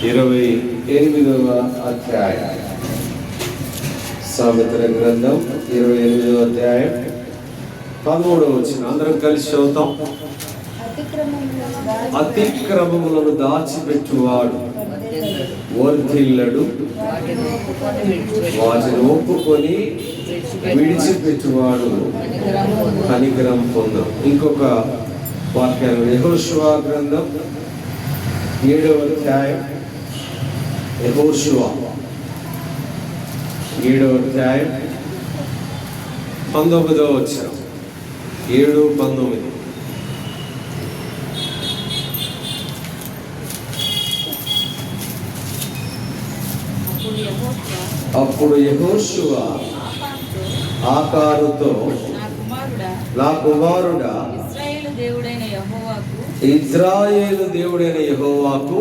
28వ అధ్యాయం. సామెతల గ్రంథం 28వ అధ్యాయం 13వ వచనం. అందరం కలిసి చదువుతాం. అతిక్రమములను దాచిపెట్టువాడు వర్ధిల్లడు, వాటిని ఒప్పుకొని విడిచిపెట్టువాడు కనికరం పొందడు. ఇంకొక వాక్యం యెహోషువ గ్రంథం 7వ అధ్యాయం. యెహోషువ 7వ అధ్యాయం 19వ వచనం. 7:19. అప్పుడు యెహోషువ ఆకానుతో, నా కుమారుడా, ఇజ్రాయేలు దేవుడైన యెహోవాకు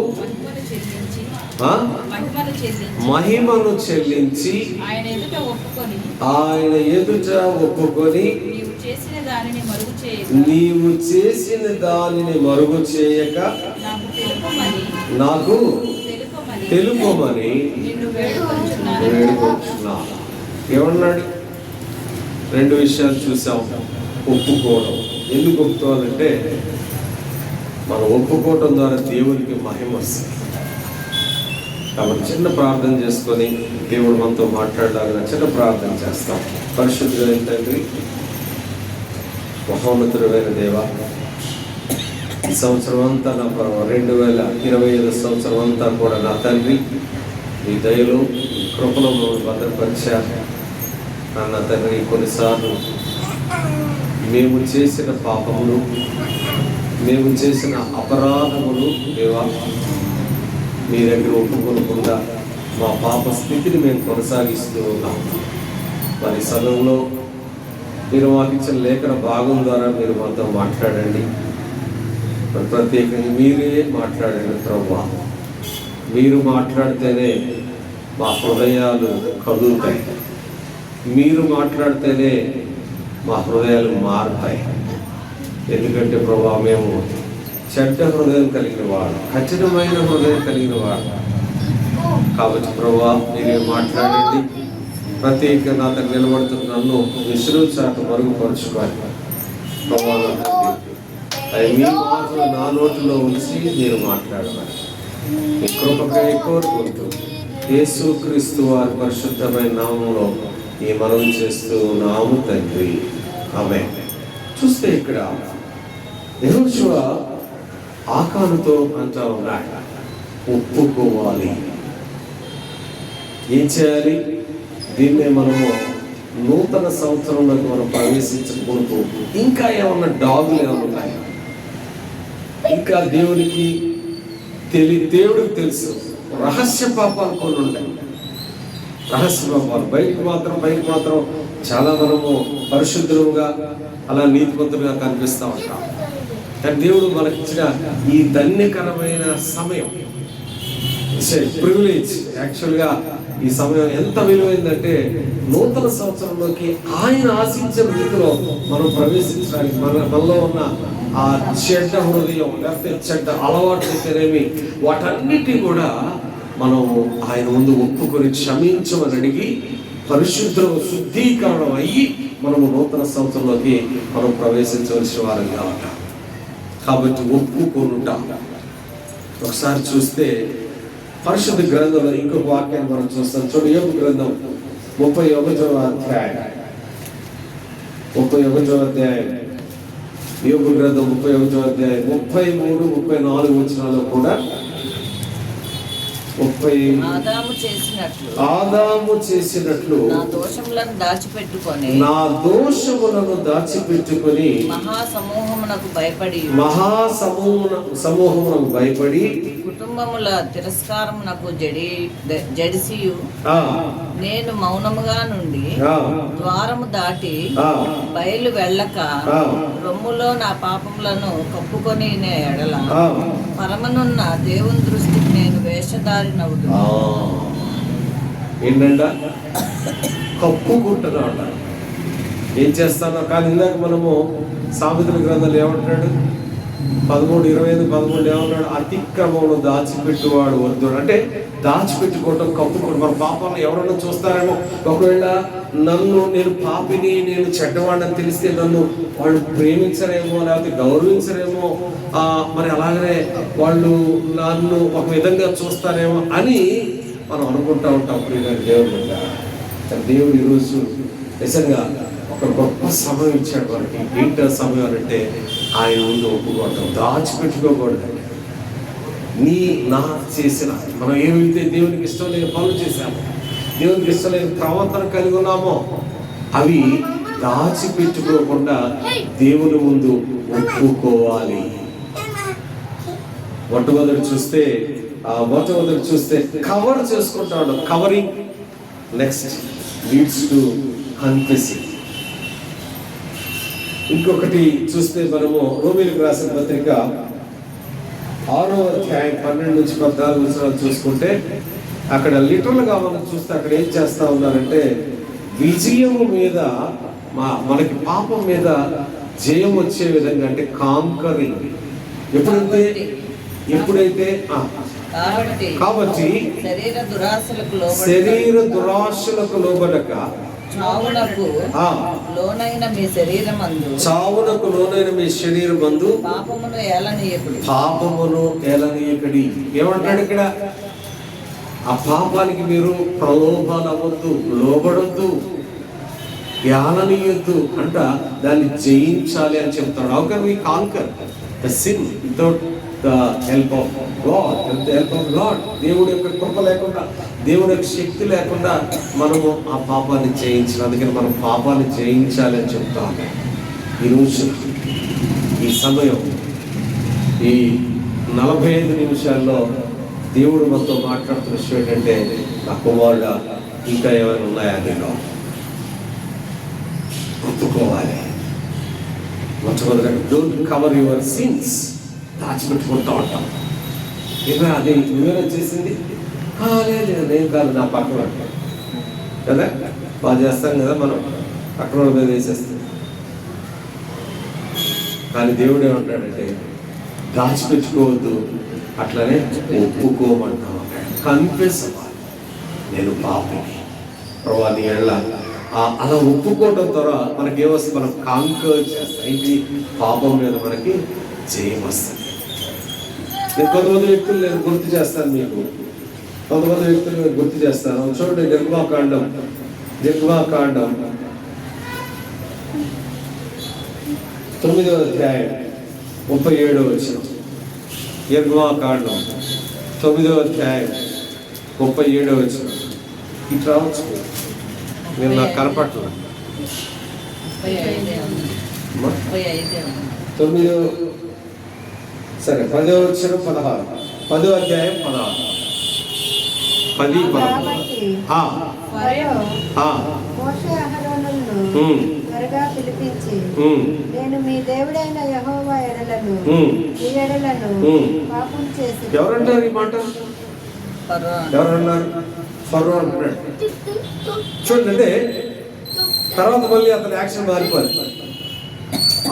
మహిమను చెల్లించి ఆయన ఎదుట ఒప్పుకొని నీవు చేసిన దానిని మరుగు చేయక నాకు తెలుపమని వేడుకొంటున్నా. ఏమన్నాడు? 2 విషయాలు చూసాం. ఒప్పుకోవడం. ఎందుకు ఒప్పుకోవాలంటే మనం ఒప్పుకోవటం ద్వారా దేవునికి మహిమ వస్తుంది. కాబట్టి చిన్న ప్రార్థన చేసుకొని దేవుడు మనతో మాట్లాడాలని చిన్న ప్రార్థన చేస్తాం. పరిశుద్ధుడైన తండ్రి, మహోన్నతుడైన దేవ, ఈ సంవత్సరం అంతా నా 2025 సంవత్సరం అంతా కూడా నా తండ్రి ఈ దయలో కృపలో భద్రపరిచారు. నా తండ్రి, కొన్నిసార్లు మేము చేసిన పాపములు, మేము చేసిన అపరాధములు దేవా మీ దగ్గర ఒప్పుకోకుండా మా పాప స్థితిని మేము కొనసాగిస్తూ ఉన్నాం. మరి సమయంలో మీరు మాకు ఇచ్చిన లేఖన భాగం ద్వారా మీరు మాతో మాట్లాడండి. ప్రత్యేకంగా మీరే మాట్లాడండి ప్రభువా. మీరు మాట్లాడితేనే మా హృదయాలు కదులుతాయి. మీరు మాట్లాడితేనే మా హృదయాలు మారుతాయి. ఎందుకంటే ప్రభువా, మేము చెడ్డ హృదయం కలిగిన వాడు, కఠినమైన హృదయం కలిగిన వాడు. కాబట్టి ప్రభువా, మీరే మాట్లాడండి. ప్రత్యేక నా దగ్గర నిలబడుతున్న నన్ను విశ్రుచాక మరుగుపరుచుకోవాలి ప్రభువా. మీ మాటలు నా నోటిలో ఉంచి మీరు మాట్లాడాలి. మీ కృపకై కోరుకుంటూ యేసుక్రీస్తు వారి పరిశుద్ధమైన నామంలో ఈ మనవి చేస్తూ నాము తండ్రి, ఆమేన్. చూస్తే ఇక్కడ యెహోషువ ఆకానుతో అంటా ఉన్నాడు, ఒప్పుకోవాలి. ఏం చేయాలి? దీన్నే మనము నూతన సంవత్సరంలోకి మనం ప్రవేశించకూడదు. ఇంకా ఏమన్నా డాగులు ఏమన్నా ఉన్నాయి? ఇంకా దేవుడికి తెలుసు రహస్య పాపాలు కొన్ని ఉన్నాయి. రహస్య పాపాలు బయటికి మాత్రం చాలా మనము పరిశుద్ధులుగా అలా నీతిమంతులుగా కనిపిస్తూ ఉంటాం. కానీ దేవుడు మనకిచ్చిన ఈ ధన్యకరమైన సమయం, ప్రివిలేజ్. యాక్చువల్గా ఈ సమయం ఎంత విలువైందంటే నూతన సంవత్సరంలోకి ఆయన ఆశించిన రీతిలో మనం ప్రవేశించడానికి మనలో ఉన్న ఆ చెడ్డ హృదయం లేకపోతే చెడ్డ అలవాట్లు అయితేనేమి వాటన్నిటి కూడా మనం ఆయన ముందు ఒప్పుకొని క్షమించమని అడిగి పరిశుద్ధ శుద్ధీకరణం అయ్యి మనము నూతన సంవత్సరంలోకి మనం ప్రవేశించవలసిన వారం కావట. కాబట్టి ఒప్పుకొనుట. ఒకసారి చూస్తే పరిశుద్ధ గ్రంథంలో ఇంకొక వాక్యాన్ని మనం చూస్తాం. చూడు, యోబు గ్రంథం 31వ అధ్యాయం. యోబు గ్రంథం 31వ అధ్యాయం 33, 34 వచనాల్లో కూడా ఆదాము చేసినట్లు నా దోషములను దాచిపెట్టుకొని మహాసమూహమునకు భయపడి కుటుంబముల తిరస్కారమునకు జడిసియు నేను మౌనముగా నుండి ద్వారము దాటి బయలు వెళ్ళక రొమ్ములో నా పాపములను కప్పుకొని ఎడల పరమనున్న దేవుని దృష్టికి నేను వేషధారినవుదు. ఏంటంట? కప్పుకుంటున్నా. ఏం చేస్తానో. కానీ ఇందాక మనము సామెతల గ్రంథాలు ఏమంటాడు? 13:25 ఏమన్నాడు? అతిక్రమమును దాచిపెట్టువాడు వద్దు. అంటే దాచిపెట్టుకోవటం, కప్పుకోవడం. మన పాపాలను ఎవరన్నా చూస్తారేమో. ఒకవేళ నేను పాపిని, నేను చెడ్డవాడిని తెలిస్తే నన్ను వాళ్ళు ప్రేమించరేమో, లేకపోతే గౌరవించరేమో, మరి అలాగనే వాళ్ళు నన్ను ఒక విధంగా చూస్తారేమో అని మనం అనుకుంటా ఉంటాం. దేవుడు ఈరోజు నిజంగా ఒక గొప్ప సమయం ఇచ్చాడు మనకి. ఏంటో సమయం అంటే ఆయన ముందు ఒప్పుకోవటం, దాచిపెట్టుకోకూడదండి. నా చేసిన మనం ఏమైతే దేవునికి ఇష్టం లేని పనులు చేశామో, దేవునికి ఇష్టం లేని ప్రవర్తన కలిగి ఉన్నామో, అవి దాచిపెట్టుకోకుండా దేవుని ముందు ఒప్పుకోవాలి. మొట్టమొదటి చూస్తే కవర్ చేసుకుంటాడు. Covering next leads to confessing. ఇంకొకటి చూస్తే మనము రోమీయులకు రాసిన పత్రిక 6వ అధ్యాయం 12-14 చూసుకుంటే, అక్కడ లిటరల్ గా మనం చూస్తే అక్కడ ఏం చేస్తా ఉన్నారంటే, విజయము మీద మనకి పాపం మీద జయం వచ్చే విధంగా, అంటే కాంకరింగ్. ఎప్పుడైతే కాబట్టి శరీర దురాశలకు లోబడక చావునకు లోనైన మీ శరీరమందు పాపమును ఏలనీయకుడి. ఏమంటాడు ఇక్కడ? ఆ పాపానికి మీరు ప్రలోభాలు అవ్వద్దు, లోబడొద్దు, ఏలనీయొద్దు అంట. దాన్ని జయించాలి అని చెప్తాడు. How can we conquer the sin without the help of God? With the help of God, దేవుడి యొక్క కృప లేకుండా, దేవుడి యొక్క శక్తి లేకుండా మనము ఆ పాపాన్ని జయించాలి. అందుకని మనం పాపాన్ని జయించాలి అని చెప్తాము. ఈరోజు ఈ సమయం, ఈ 45 నిమిషాల్లో దేవుడు మనతో మాట్లాడుతున్న విషయం ఏంటంటే, నా కుమారుడ, ఇంకా ఏమైనా ఉన్నాయా నేను గుర్తుకోవాలి. మొట్టమొదటిగా డోంట్ కవర్ యువర్ సిన్స్. దాచిపెట్టుకుంటూ ఉంటాం. ఏమైనా అదే నువ్వేనా చేసింది? లేదు, నేను కాదు, నా పక్కన కదా. బాగా చేస్తాం కదా మనం, పక్కన మీద వేసేస్తాం. కానీ దేవుడు ఏమంటాడంటే, దాచిపెట్టుకోవద్దు, అట్లనే ఒప్పుకోమంటాం. కన్ఫెస్ అవ్వాలి, నేను పాపిని ప్రభా నీ ఎడల. అలా ఒప్పుకోవడం ద్వారా మనకి ఏమొస్తుంది? మనం కాంకర్ చేస్తాం. ఇది పాపం మీద మనకి జయం వస్తుంది. నేను కొంతమంది వ్యక్తులు నేను గుర్తు చేస్తాను మీకు, గుర్తు చేస్తాను. చూడండి, నిర్గమాకాండం 9వ అధ్యాయం 37వ వచనం. నిర్గమాకాండం 9వ అధ్యాయం 37వ వచనం. ఇటు రావచ్చు, నేను నాకు కనపట్ల. 9 సరే 10వ వచనం 16, 10వ అధ్యాయం 16, 10. త్వరగా పిలిపించి, నేను మీ దేవుడైన యెహోవా ఎడలను ఈ ఎడలను పాపం చేసి. ఎవరంటారు ఈ మాట? ఎవరన్నారు? ఫరో అంటున్నాడు. చూడండి, అంటే తర్వాత మళ్ళీ అతని యాక్షన్ మారిపోయింది.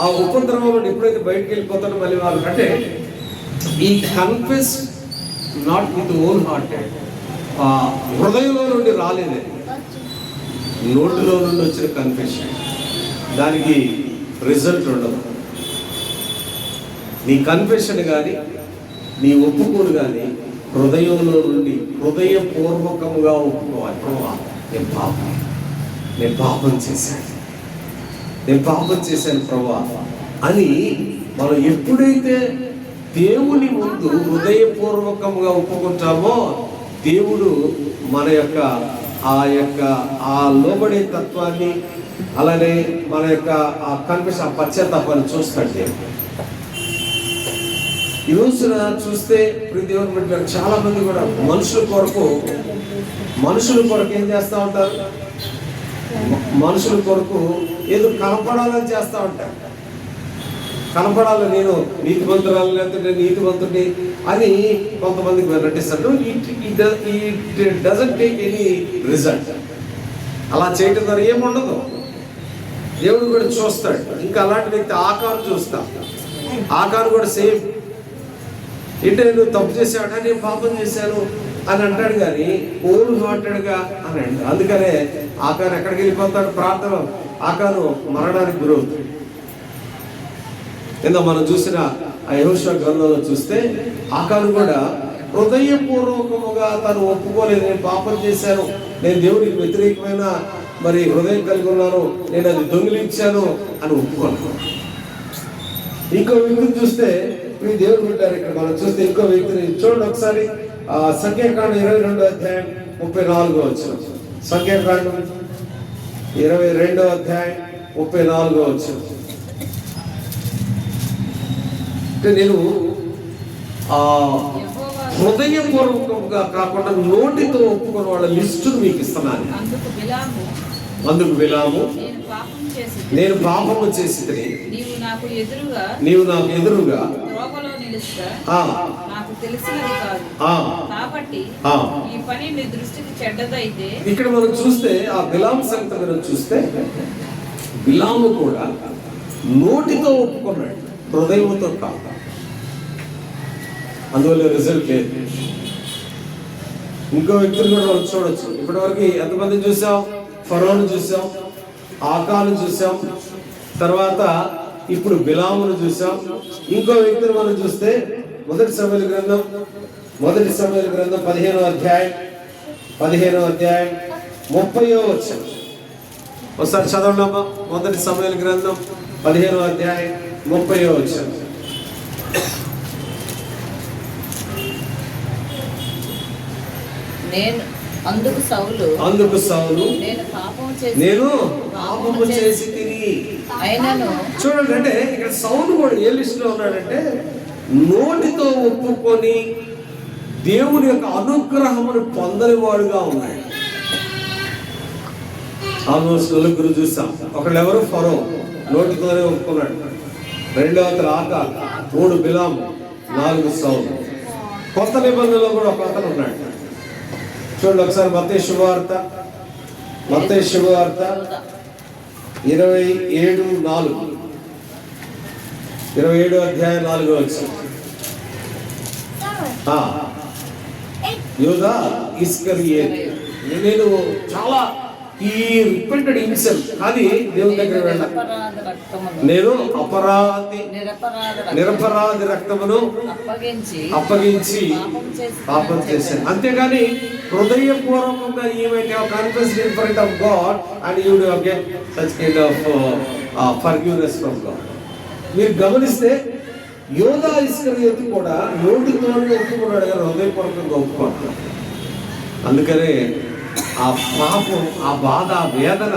ఆ ఉపద్రవం ఎప్పుడైతే బయటకు వెళ్ళిపోతాడో మళ్ళీ వాళ్ళు అంటే ఈ confess not with own heart, హృదయంలో నుండి రాలేదే, నోటిలో నుండి వచ్చిన కన్ఫెషన్. దానికి రిజల్ట్ ఉండదు. నీ కన్ఫెషన్ కానీ నీ ఒప్పుకోలు కానీ హృదయంలో నుండి హృదయపూర్వకంగా ఒప్పుకోవాలి. ప్రభా నేను పాపం చేశాను ప్రభా అని మనం ఎప్పుడైతే దేవుని ముందు హృదయపూర్వకంగా ఒప్పుకుంటామో, దేవుడు మన యొక్క ఆ లోబడే తత్వాన్ని, అలానే మన యొక్క ఆ కన్ఫెషన్, ఆ పశ్చాత్తాపాన్ని చూస్తాడు. ఈ రోజున చూస్తే దేవుని బిడ్డలు చాలా మంది కూడా మనుషుల కొరకు ఏం చేస్తూ ఉంటారు? మనుషుల కొరకు ఏదో కనపడాలని చేస్తూ ఉంటారు. కనపడాలి, నేను నీతిమంతురాలు, లేకపోతే నీతిమంతుడి అని కొంతమందికి నటిస్తారు. It doesn't take any result. అలా చేయటం ద్వారా ఏముండదు. దేవుడు కూడా చూస్తాడు. ఇంకా అలాంటి వ్యక్తి ఆకారం చూస్తా, ఆకాను కూడా సేమ్. అంటే నువ్వు తప్పు చేసావా, నేను పాపం చేశాను అని అంటాడు, కానీ ఓల్డ్ హార్టెడ్గా అని అంటాడు. అందుకనే ఆకాను ఎక్కడికి వెళ్ళిపోతాడు, ప్రార్థన. ఆకాను మరణానికి గురవుతాడు. కింద మనం చూసిన ఆ యెహోషువ గ్రంథంలో చూస్తే ఆకాను కూడా హృదయపూర్వకముగా తను ఒప్పుకోలేదు, నేను పాపం చేశాను, నేను దేవునికి వ్యతిరేకమైన మరి హృదయం కలిగి ఉన్నాను, నేను అది దొంగిలించాను అని ఒప్పుకోను. ఇంకో వ్యక్తిని చూస్తే మీ దేవుడు ఉంటారు. ఇక్కడ మనం చూస్తే ఇంకో వ్యక్తిని చూడండి ఒకసారి. సంఖ్యాకాండం 22వ అధ్యాయం 34వ వచనం. సంఖ్యాకాండం 22వ అధ్యాయం 34వ వచనం. అంటే నేను హృదయపూర్వకంగా కాకుండా నోటితో ఒప్పుకున్న వాళ్ళ లిస్టును మీకు ఇస్తున్నాను. అందుకు బిలాము, నేను పాపము చేసి నీవు నాకు ఎదురుగా నాకు తెలిసినది కాదు, కాబట్టి ఈ పని నీ దృష్టికి చెడ్డదైతే. ఇక్కడ మనం చూస్తే ఆ బిలాము సంగతి మనం చూస్తే బిలాము కూడా నోటితో ఒప్పుకున్నాడు, హృదయంతో కాదు. అందువల్ల రిజల్ట్ లేదు. ఇంకో వ్యక్తులు కూడా మనం చూడొచ్చు. ఇప్పటి వరకు ఎంతమంది చూసాం? ఫరోను చూసాం, ఆకాను చూసాం, తర్వాత ఇప్పుడు బిలామును చూసాం. ఇంకో వ్యక్తిని మనం చూస్తే మొదటి సమూయేలు గ్రంథం 15వ అధ్యాయం 30వ వచనం. ఒకసారి చదవండి. మొదటి సమూయేలు గ్రంథం 15వ అధ్యాయం 30వ వచనం. అందుకు సౌలు నేను పాపము చేసి తిని అయినను. చూడండి, అంటే ఇక్కడ సౌలు కూడా ఏ లిస్టులో ఉన్నాడంటే నోటితో ఒప్పుకొని దేవుని యొక్క అనుగ్రహమును పొందని వాడుగా ఉన్నాడు. ఆల్మోస్ట్ నలుగురు చూసాం. ఒకళ్ళెవరు? ఫరో, నోటితోనే ఒప్పుకున్నాడు. రెండవ ఆకాన్, 3 బిలాము, 4 సౌలు. కొత్త నిబంధనలో కూడా ఒక అతను ఉన్నాడు. చూడండి ఒకసారి మత్తయి శుభవార్త 27:4. 27వ అధ్యాయం 4వ వచనం. యూదా ఇస్కరియోతు. నేను చాలా ఈ రిపెంటెడ్ హిమ్సెల్ఫ్, కానీ దేవుని దగ్గర వెళ్ళాను. నేను నిరపరాధి రక్తమును అప్పగించి పాపం చేశాను. అంతేగాని హృదయపూర్వకంగా event confidence in front of God and you will get such kind of forgiveness from God. మీరు గమనిస్తే యూదా ఇస్కరియోతు కూడా నోటితోనే ఒప్పుకున్నాడు, కానీ హృదయపూర్వకంగా ఒప్పుకున్నాడు. అందుకనే ఆ పాపం, ఆ బాధ, ఆ వేదన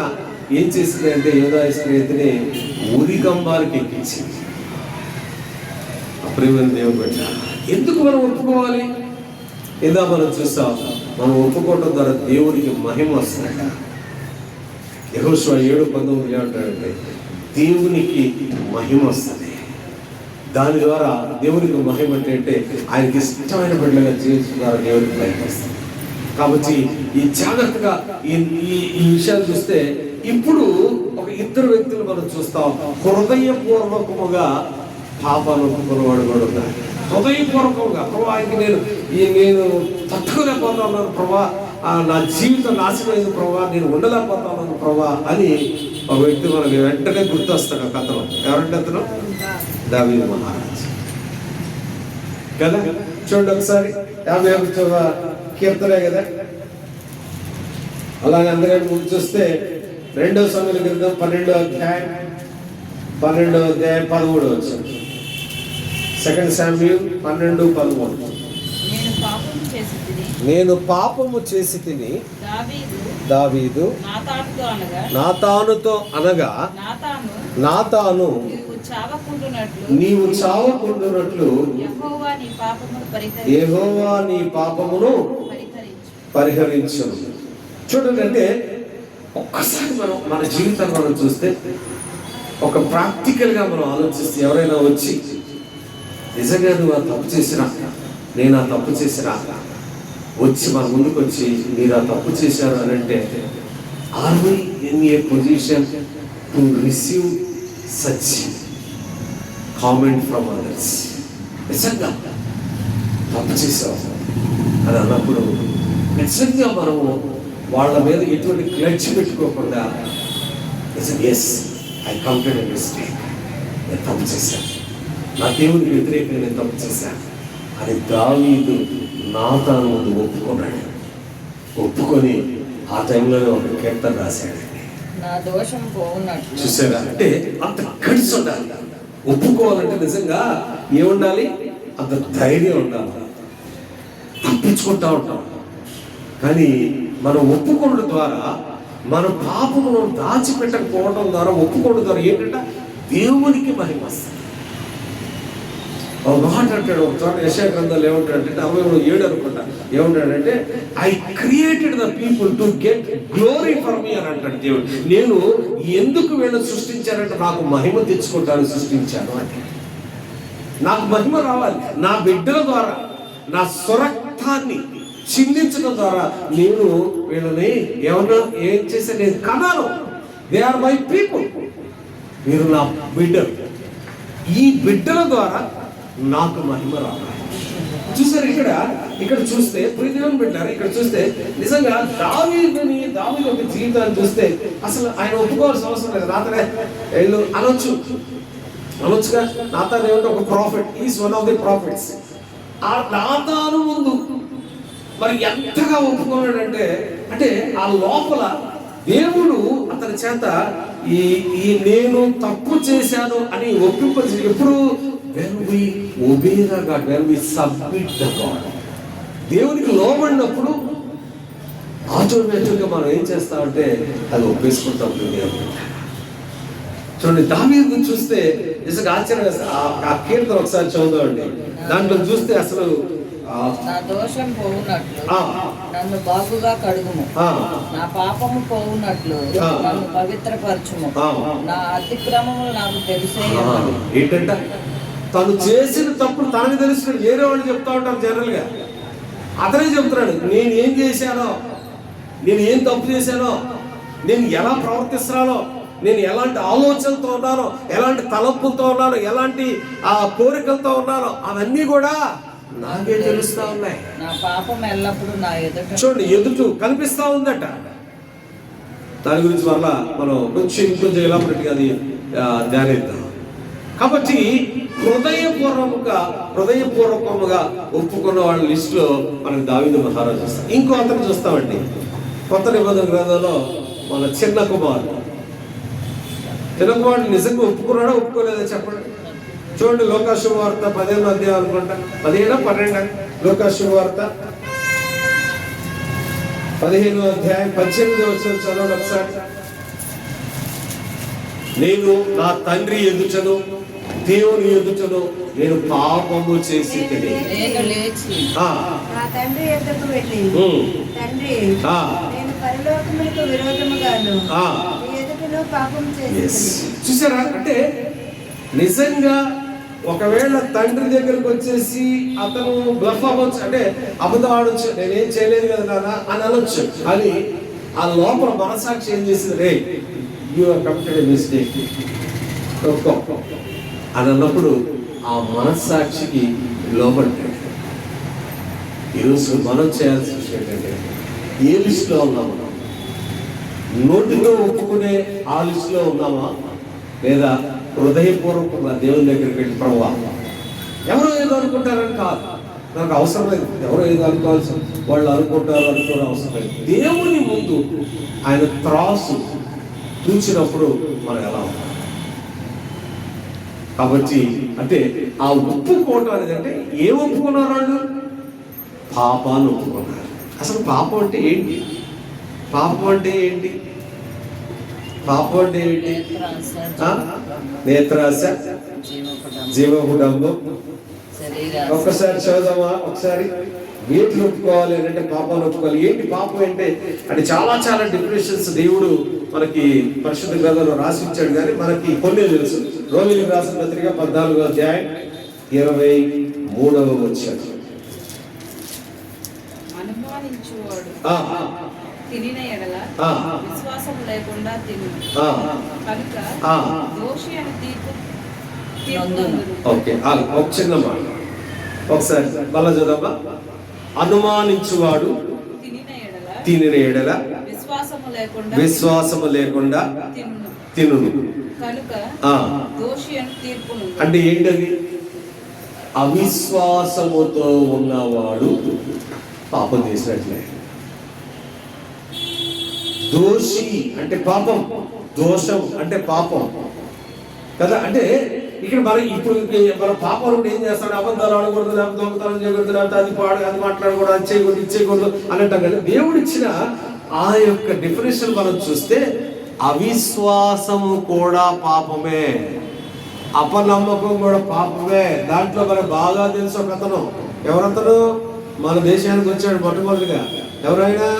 ఏం చేసింది అంటే యూదా ఇస్కరియోతుని ఉరికంబానికి ఎక్కించింది. ప్రియమైన దేవుని బిడ్డ, ఎందుకు మనం ఒప్పుకోవాలి? ఏదా మనం చూస్తాం, మనం ఒప్పుకోవడం ద్వారా దేవునికి మహిమ వస్తుందట. యెహోషువ 7:19 ఏమంటాడంటే దేవునికి మహిమ వస్తుంది. దాని ద్వారా దేవునికి మహిమ అంటే ఆయనకి ఇష్టమైన బిడ్డలుగా జీవించడం ద్వారా దేవునికి మహిమ వస్తుంది. కాబట్టి ఈ జాగ్రత్తగా ఈ విషయాలు చూస్తే ఇప్పుడు ఒక ఇద్దరు వ్యక్తులు మనం చూస్తాం. హృదయపూర్వకముగా పాపాలు ఒప్పుకున్నవాడు కూడా ఉన్నాడు. హృదయపూర్వకంగా ప్రభా, ఆయనకి నేను తట్టుకోలేకపోతా ఉన్నాను ప్రభా, నా జీవితం నాశనమైంది ప్రభా, నేను ఉండలేకపోతా ఉన్నాను ప్రభా అని ఒక వ్యక్తి మనకి వెంటనే గుర్తొస్తాడు. కథలో ఎవరంటే అతను దావీదు మహారాజు కదా. చూడండి ఒకసారి 51వ కీర్తనే కదా. అలాగే అందుకని ముందు చూస్తే 2వ సమూయేలు గ్రంథం 12వ అధ్యాయం 13వ వచనం. 2 శామ్యూయల్ 12:13. నేను పాపము చేసి తిని దావీదు నాతానుతో అనగా నాతాను నీవు చావకుండునట్లు యెహోవా నీ పాపమును పరిహరించును. చూడండి, అంటే ఒక్కసారి మనం మన జీవితాన్ని మనం చూస్తే, ఒక ప్రాక్టికల్గా మనం ఆలోచిస్తే, ఎవరైనా వచ్చి నిజంగా నువ్వు ఆ తప్పు చేసినా, నేను ఆ తప్పు చేసినా, వచ్చి మన ముందుకు వచ్చి మీరు ఆ తప్పు చేశారు అని అంటే, are we in a position to receive such comment from others. నిజంగా తప్పు చేసావు అని అన్నప్పుడు నిజంగా మనము వాళ్ళ మీద ఎటువంటి క్లచ్ పెట్టుకోకుండా yes I committed a mistake, నేను తప్పు చేశాను, నా దేవునికి వ్యతిరేకంగా నేను తప్పు చేశాను అని దావీదు నాతాను ముందు ఒప్పుకున్నాడు. ఒప్పుకొని ఆ టైంలోనే ఒక కీర్తన రాశాడు. నా దోషం పోవునట్లు. చూసారా, అంటే అంత గడిచి ఉండాలి. ఒప్పుకోవాలంటే నిజంగా ఏముండాలి, అంత ధైర్యం ఉండాలి. తప్పించుకుంటా ఉంటాం, కానీ మనం ఒప్పుకోవడం ద్వారా, మన పాపమును దాచిపెట్టకపోవడం ద్వారా, ఒప్పుకోవడం ద్వారా ఏంటంటే దేవునికి మహిమ వస్తుంది. ఒక మాట అంటాడు ఒక చోట యెషయా గ్రంథంలో ఏమంటాడంటే 63:7 అనుకుంటా, ఏమంటాడంటే I created the people to get glory for me అని అంటాడు దేవుడు. నేను ఎందుకు వీళ్ళని సృష్టించానంటే నాకు మహిమ తెచ్చుకుంటాను సృష్టించాను అంటే. నాకు మహిమ రావాలి, నా బిడ్డల ద్వారా, నా స్వరక్తాన్ని చిందించడం ద్వారా నేను వీళ్ళని ఏమన్నా ఏం చేసే నేను కనాను. దే ఆర్ మై పీపుల్, మీరు నా బిడ్డలు. ఈ బిడ్డల ద్వారా నాకు మహిమ రావాలి. చూసారు, ఇక్కడ చూస్తే ప్రియదేవుని బిడ్డలారా, ఇక్కడ చూస్తే నిజంగా దావీదు యొక్క జీవితాన్ని చూస్తే అసలు ఆయన ఒప్పుకోవాల్సిన అవసరం లేదు. నాతనే వీళ్ళు అనొచ్చుగా, నాతాను ఏమంటే ఒక profit, is one of the profits. ఆ నాతాను ముందు మరి ఎంతగా ఒప్పుకున్నాడంటే, అంటే ఆ లోపల దేవుడు అతని చేత ఈ నేను తప్పు చేశాను అని ఒప్పింపజే. ఎప్పుడు when we obey the God, when we submit the God, దేవునికి లోబడినప్పుడు ఆటోమేటిక్గా మనం ఏం చేస్తామంటే అది ఒప్పేసుకుంటాం. చూడండి, దావీదు చూస్తే నిజంగా ఆశ్చర్యం. ఆ కీర్తన ఒకసారి చదువుదామండి. దాంట్లో చూస్తే అసలు నా దోషం పోవునట్లు నన్ను బాగుగా కడుగుము, నా పాపము పోవునట్లు నన్ను పవిత్రపరచుము, నా అతిక్రమములు నాకు తెలిసే. ఏంటంట, తను చేసిన తప్పుడు తనకు తెలుసు. వేరే వాళ్ళు చెప్తా ఉంటారు జనరల్ గా, అతనే చెప్తున్నాడు నేను ఏం చేశానో, నేను ఏం తప్పు చేశానో, నేను ఎలా ప్రవర్తిస్తున్నానో, నేను ఎలాంటి ఆలోచనలతో ఉన్నానో, ఎలాంటి తలంపులతో ఉన్నానో, ఎలాంటి కోరికలతో ఉన్నానో అవన్నీ కూడా నాకే తెలుస్తా ఉన్నాయి. నా పాపం ఎల్లప్పుడూ నా ఎదుట, చూడండి, ఎదుట కనిపిస్తా ఉందట. దాని గురించి వల్ల మనం కొంచెం ఎలాంటి అది ధ్యానిద్దాం. కాబట్టి హృదయపూర్వకముగా ఒప్పుకున్న వాళ్ళ లిస్టులో మనకు దావీదు మహారాజు చూస్తాం. ఇంకో అతను చూస్తామండి, కొత్త నిబంధన గ్రంథంలో మన చిన్న కుమారుడు నిజంగా ఒప్పుకున్నాడా ఒప్పుకోలేదా చెప్పండి. చూడండి, లూకా శుభవార్త 15వ అధ్యాయం అనుకుంటా, 17-12. లూకా శుభవార్త 15వ అధ్యాయం 18వ వచనం చదవండి ఒకసారి. నేను నా తండ్రి ఎదుటను దేవుని ఎదుటను నేను పాపము చేసి నేను లేచి నా తండ్రి ఎదుటకు వెళ్ళి, తండ్రి నేను పరలోకములకు విరోధముగాను నీ ఎదుటను పాపం చేసి. చూసారా, అంటే నిజంగా ఒకవేళ తండ్రి దగ్గరకు వచ్చేసి అతను బ్లఫ్ అవ్వచ్చు, అంటే అబద్ధం ఆడొచ్చు, నేనేం చేయలేదు కదా నాన్న అని అనొచ్చు. అని ఆ లోపల మనసాక్షి ఏం చేసింది, రే you are committed a mistake అని అన్నప్పుడు ఆ మనస్సాక్షికి లోబడ్డాడు. ఈరోజు మనం చేయాల్సిన విషయం ఏంటంటే, ఏ లిస్టులో ఉన్నాం మనం? నోటిలో ఒప్పుకునే ఆ లిస్టులో ఉన్నామా, లేదా హృదయపూర్వకంగా దేవుని దగ్గరికి వెళ్ళి ప్రభువా ఎవరో ఏదో అనుకుంటారని కాదు, నాకు అవసరం లేదు. ఎవరో ఏదో అనుకోవాల్సి వాళ్ళు అనుకోవడం అవసరం లేదు. దేవుని ముందు ఆయన త్రాసు చూసినప్పుడు మనం ఎలా ఉంటాం. కాబట్టి అంటే ఆ ఒప్పుకోవటం అనేది, అంటే ఏం ఒప్పుకున్నారు వాళ్ళు? పాపాన్ని ఒప్పుకున్నారు. అసలు పాపం అంటే ఏంటి? పాపం అంటే ఏంటి? పాపం అంటే ఏంటి? నేత్రాశ, జీవకుడంబం. ఒక్కసారి చదువుదామా? ఒకసారి వీటిని ఒప్పుకోవాలి అంటే పాపాన్ని ఒప్పుకోవాలి. ఏంటి పాపం అంటే? అంటే చాలా చాలా డిఫినేషన్స్ దేవుడు మనకి పరిశుద్ధ గ్రంథంలో రాసి ఇచ్చాడు, కానీ మనకి కొన్ని తెలుసు. రోమిలికి రాసిన పత్రిక 14వ అధ్యాయం 23వ వచనం. అనుమానించువాడు తినిన ఎడల విశ్వాసం లేకుండా తిను, కనుక దోషి అని తీర్పు ఓకే, ఒక చిన్న మాట ఒకసారి మళ్ళా చదవమ్మా. అనుమానించువాడు తినిన ఎడల విశ్వాసము లేకుండా తినును. అంటే ఏంటది? అవిశ్వాసముతో ఉన్నవాడు పాపం చేసినట్లే. దోషి అంటే పాపం, దోషం అంటే పాపం కదా. అంటే ఇక్కడ ఇప్పుడు మన పాపం ఏం చేస్తాడు? అబద్ధాలు ఆడకూడదు, లేకపోతే దొంగతనం చేయకూడదు, లేకపోతే అది మాట్లాడకూడదు, అది చేయకూడదు, ఇది చేయకూడదు అని అంటాం కదా. దేవుడు ఇచ్చిన ఆ యొక్క డెఫినేషన్ మనం చూస్తే అవిశ్వాసము కూడా పాపమే, అపనమ్మకం కూడా పాపమే. దాంట్లో మనకు బాగా తెలుసు ఒక అతను. ఎవరతను? మన దేశానికి వచ్చాడు మొట్టమొదటిగా. ఎవరైనా?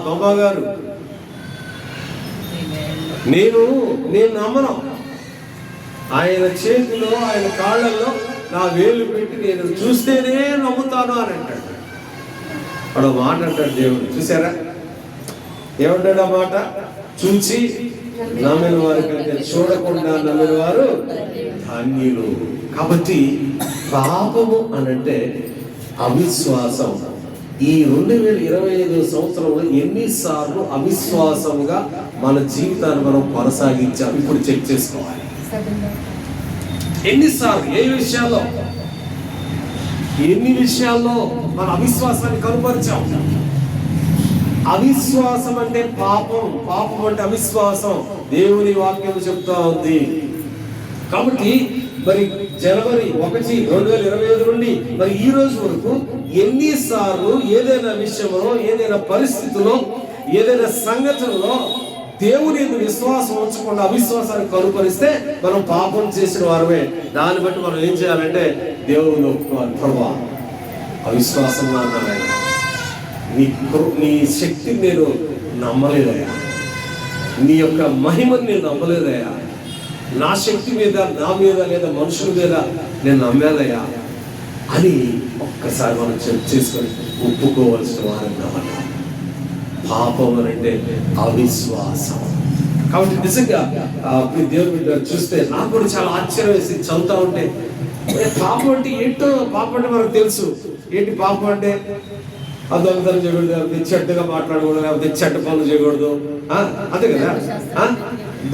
తోమా గారు. నేను నమ్మను. ఆయన చేతిలో, ఆయన కాళ్ళల్లో నా వేలు పెట్టి నేను చూస్తేనే నమ్ముతాను అని అంటాడు. వాడు మాట అంటాడు దేవుడు. చూసారా ఏమంటాడు ఆ మాట? చూచి నమ్మిన వారి కంటే చూడకుండా నమ్మిన వారు ధన్యులు. కాబట్టి పాపము అనంటే అవిశ్వాసం. ఈ 2025 సంవత్సరంలో ఎన్నిసార్లు అవిశ్వాసముగా మన జీవితాన్ని మనం కొనసాగించాం? ఇప్పుడు చెక్ చేసుకోవాలి. ఎన్నిసార్లు, ఎన్ని విషయాల్లో మన అవిశ్వాసాన్ని కనుపరిచాం? అవిశ్వాసం అంటే పాపం, పాపం అంటే అవిశ్వాసం. దేవుని వాక్యం చెప్తా ఉంది. కాబట్టి మరి జనవరి 1, 2025 నుండి మరి ఈ రోజు వరకు ఎన్నిసార్లు ఏదైనా విషయంలో, ఏదైనా పరిస్థితిలో, ఏదైనా సంఘటనలో దేవుని విశ్వాసం ఉంచకుండా అవిశ్వాసాన్ని కనుపరిస్తే మనం పాపం చేసిన వారమే. దాన్ని బట్టి మనం ఏం చేయాలంటే దేవుని ఒప్పుకోవాలి. ప్రభా, అవిశ్వాసంగా ఉన్నానయ్యా, నీ శక్తిని నేను నమ్మలేదయ్యా, నీ యొక్క మహిమని నేను నమ్మలేదయ్యా, నా శక్తి మీద, నా మీద లేదా మనుషుల మీద నేను నమ్మాలయ్యా అని ఒక్కసారి మనం చేసుకొని ఒప్పుకోవాల్సిన వారిని నమ్మాలి. పాపం అంటే అవిశ్వాసం. కాబట్టి నిజంగా దేవుని చూస్తే నాకు కూడా చాలా ఆశ్చర్యం వేసి చదువుతా ఉంటే, పాపం అంటే ఏంటో, పాపం అంటే మనకు తెలుసు. ఏంటి పాపం అంటే? దొంగతనం చేయకూడదు, లేకపోతే చెడ్డగా మాట్లాడకూడదు, లేకపోతే చెడ్డ పనులు చేయకూడదు, అంతే కదా.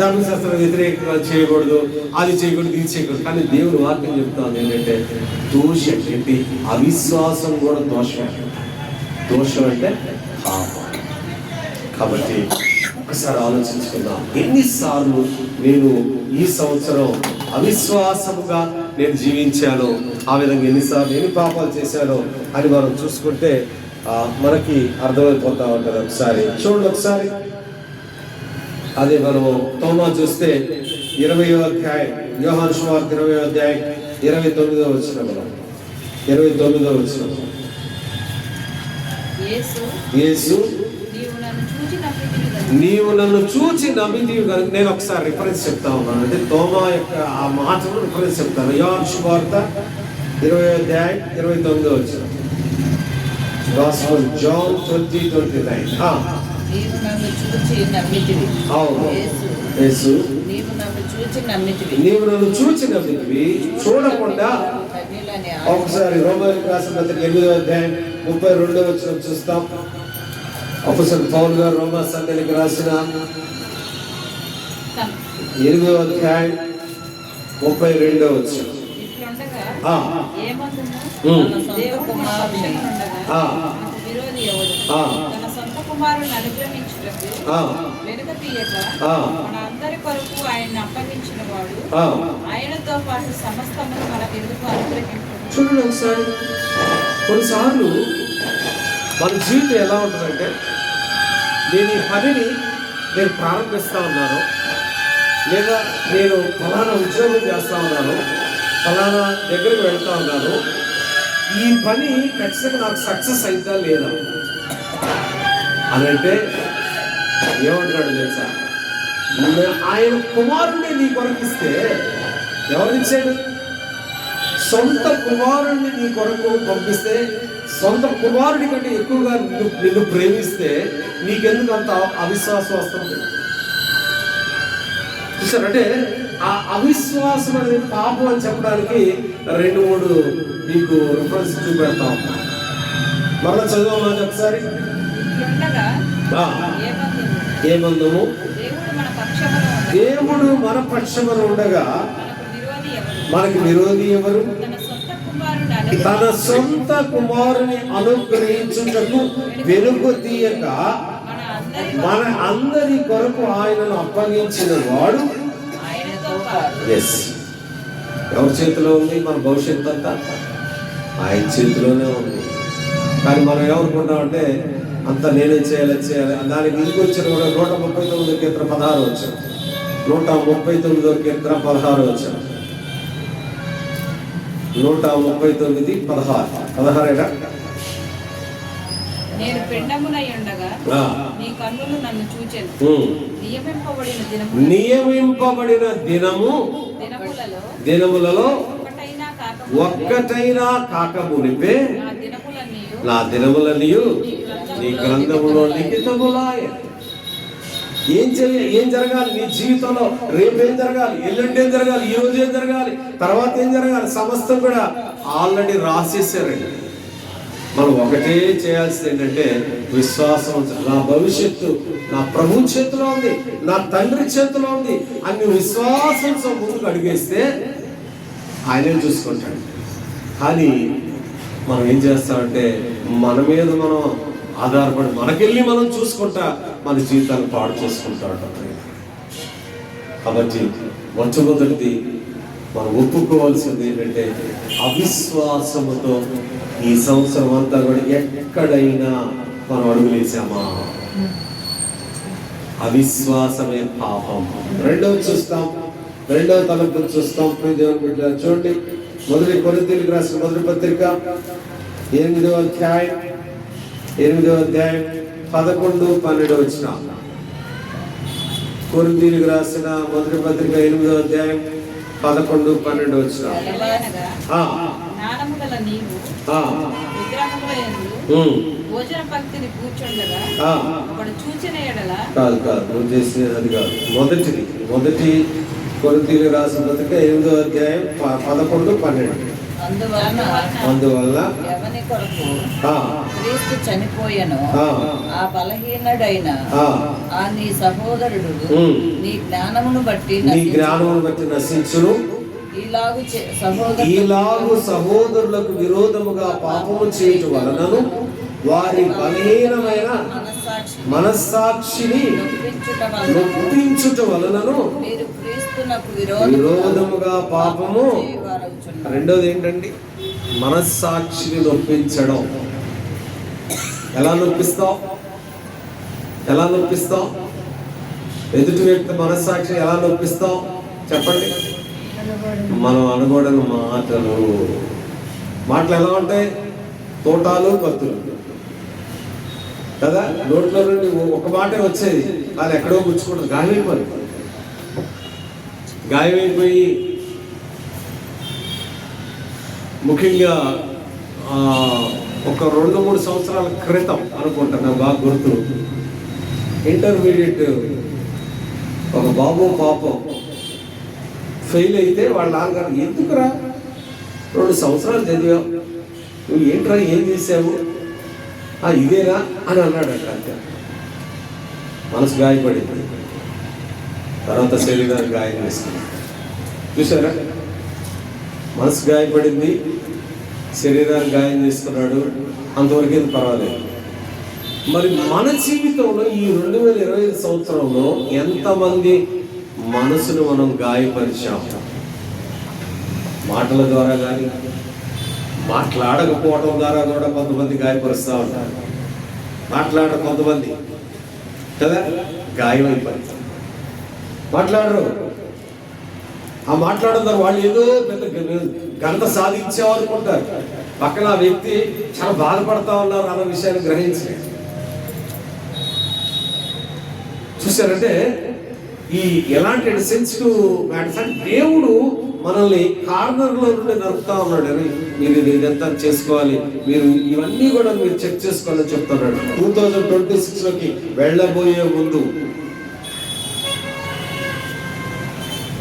ధర్మశాస్త్రం వ్యతిరేకంగా చేయకూడదు, అది చేయకూడదు, ఇది చేయకూడదు. కానీ దేవుడు వాక్యం చెప్తాను ఏంటంటే దోషం ఏంటి? అవిశ్వాసం కూడా దోషం. దోషం అంటే పాపం. కాబట్టి ఒకసారి ఆలోచించుకుందాం. ఎన్నిసార్లు నేను ఈ సంవత్సరం అవిశ్వాసముగా నేను జీవించాను, ఆ విధంగా ఎన్నిసార్లు ఎన్ని పాపాలు చేశానో అని మనం చూసుకుంటే మనకి అర్థమైపోతా ఉంటుంది. ఒకసారి చూడండి, ఒకసారి అదే మనము తోమా చూస్తే 20వ అధ్యాయం, యోహాను సువార్త 20వ అధ్యాయం 29వ వచనం, మనం 29వ వచనం. యేసు నీవు నన్ను చూచి నమ్మితివి కనుక. నేను ఒకసారి రిఫరెన్స్ చెప్తా ఉన్నాను, అంటే తోమా యొక్క ఆ మాటను రిఫరెన్స్ చెప్తాను. యోహాను సువార్త 20వ అధ్యాయం 29వ వచనం. Gospel John 20:29. యేసు నీవు నన్ను చూచి నమ్మితివి, చూడకుండా. ఒకసారి రోమీయులకు రాసిన పత్రిక 8వ అధ్యాయం 32వ వచనం చూస్తాం. అపోస్తలుడు పౌలు గారు రోమా సంఘానికి రాసిన 8వ అధ్యాయం 32వ వచనం. చూడండి ఒకసారి, కొన్నిసార్లు మన జీవితం ఎలా ఉంటుందంటే, నేను ఈ పనిని నేను ప్రారంభిస్తా ఉన్నాను, లేదా నేను ఫలానా ఉద్యోగం చేస్తా ఉన్నాను, ఫలానా దగ్గరికి వెళ్తా ఉన్నాను, ఈ పని ఖచ్చితంగా నాకు సక్సెస్ అవుతా లేదా అని అంటే ఏమంటున్నాడు తెలుసా? ఆయన కుమారుణ్ణి నీ కొరకిస్తే, ఎవరిచ్చాడు? సొంత కుమారుణ్ణి నీ కొరకు పంపిస్తే, సొంత కుమారుడి కంటే ఎక్కువగా నిన్ను ప్రేమిస్తే నీకెందుకు అంత అవిశ్వాసం వస్తుంది? చూసారంటే ఆ అవిశ్వాసం అనేది పాపం అని చెప్పడానికి 2-3 మీకు రిఫరెన్స్ చూపెడతాం. మరలా చదవమని ఒకసారి. ఇట్లుండగా ఏ బంధము? దేవుడు మన పక్షమున ఉండగా మనకు విరోధి ఎవరు? తన సొంత కుమారుని అనుగ్రహించుటకు వెనుక తీయక మన అందరి కొరకు ఆయనను అప్పగించిన వాడు. ఎవరి చేతిలో ఉంది? మన భవిష్యత్తు అంతా ఆయన చేతిలోనే ఉంది. కానీ మనం ఏమనుకుంటామంటే అంత నేనే చేయాలి. దానికి ఇంటికి వచ్చిన కూడా 139 కీర్తన 16 వచ్చాం. 139 కీర్తన 16 వచ్చాం. 139 16 నేను పిండమునై ఉండగా నీ కన్నులు నన్ను చూచెను. నియమింపబడిన దినములలో ఒక్కటైనా కాకమునిపే నా దినములనియు నీ గ్రంథములో లిఖితములాయ. ఏం జరగాలి నీ జీవితంలో? రేపేం జరగాలి? ఎల్లుండి ఏం జరగాలి? ఈ రోజు ఏం జరగాలి? తర్వాత ఏం జరగాలి? సమస్తం కూడా ఆల్రెడీ రాసేసారండి. మనం ఒకటే చేయాల్సింది ఏంటంటే విశ్వాసం. నా భవిష్యత్తు నా ప్రభు చేతిలో ఉంది, నా తండ్రి చేతిలో ఉంది అన్ని విశ్వాసంతో ముందుకు అడిగేస్తే ఆయనే చూసుకుంటాడు. కానీ మనం ఏం చేస్తామంటే మన మీద మనం ఆధారపడి మనకెళ్ళి మనం చూసుకుంటా మన జీవితాన్ని పాడు చేసుకుంటా ఉంటాం. కాబట్టి మొట్టమొదటిది మనం ఒప్పుకోవాల్సింది ఏంటంటే అవిశ్వాసముతో ఈ సంవత్సరం అంతా కూడా ఎక్కడైనా మనం అడుగులేసామా? అవిశ్వాసమే పాపం. రెండవ తలంపు చూస్తాం. చూడండి, 1 కొరింథీయులకు రాసిన మొదటి పత్రిక 8వ అధ్యాయం 11-12 వచ్చిన. కొరింథీయులకు రాసిన మొదటి పత్రిక 8వ అధ్యాయం 11-12 వచ్చిన. కాదు నువ్వు చేసిన అది కాదు. మొదటి కొరింథీయులకు రాసిన పత్రిక 8వ అధ్యాయం 11-12. అందువల్ల ఎవని కొరకు క్రీస్తు చనిపోయెను ఆ బలహీనుడైన ఆ నీ సహోదరుడు నీ జ్ఞానమును బట్టి నశించును. ఈలాగు సహోదరులకు విరోధముగా పాపము చేయటం వలనను వారి బలహీనమైన మనస్సాక్షిని నొప్పించుట వలనను విరోధముగా పాపము. రెండోది ఏంటండి? మనస్సాక్షిని నొప్పించడం. ఎలా నొప్పిస్తావు? ఎదుటి వ్యక్తి మనస్సాక్షిని ఎలా నొప్పిస్తావు చెప్పండి? మనం అనుకోవడానికి మాటలు ఎలా ఉంటాయి? తోటాలు కత్తులు కదా. నోట్లో నుండి ఒక మాటే వచ్చేది, అది ఎక్కడో గుచ్చుకుంటుంది. గాయమైపోయి ముఖ్యంగా ఒక 2-3 సంవత్సరాల క్రితం అనుకుంటా, నాకు బాగా గుర్తు, ఇంటర్మీడియట్ ఒక బాబు పాపం ఫెయిల్ అయితే వాళ్ళ నాన్నగారు, ఎందుకురా 2 సంవత్సరాలు చదివావు, నువ్వు ఏంట్రా ఏం చేసావు, ఇదేనా అని అన్నాడంట. అంతే, మనసు గాయపడింది. తర్వాత శరీరానికి గాయం వేసుకున్నాడు. చూసారా, మనసు గాయపడింది, శరీరానికి గాయం చేసుకున్నాడు, అంతవరకు ఏం పర్వాలేదు. మరి మన జీవితంలో ఈ 2025 సంవత్సరంలో ఎంతమంది మనసును మనం గాయపరిచాం? మాటల ద్వారా కానీ, మాట్లాడకపోవడం ద్వారా కూడా కొంతమంది గాయపరుస్తూ ఉంటారు. కొంతమంది కదా గాయమైపోతారు, మాట్లాడరు. ఆ మాట్లాడడం ద్వారా వాళ్ళు ఏదో పెద్ద ఘనత సాధించావు అనుకుంటారు. పక్కన ఆ వ్యక్తి చాలా బాధపడతా ఉన్నారు అన్న విషయాన్ని గ్రహించి చూసారంటే ఈ ఎలాంటి సెన్సిటివ్ మ్యాటర్స్ అంటే దేవుడు మనల్ని కార్నర్లో నుండి నరుకుతా ఉన్నాడు. అని మీరు ఇదంతా చేసుకోవాలి, మీరు ఇవన్నీ కూడా మీరు చెక్ చేసుకోవాలని చెప్తున్నాడు. 2026లోకి వెళ్ళబోయే ముందు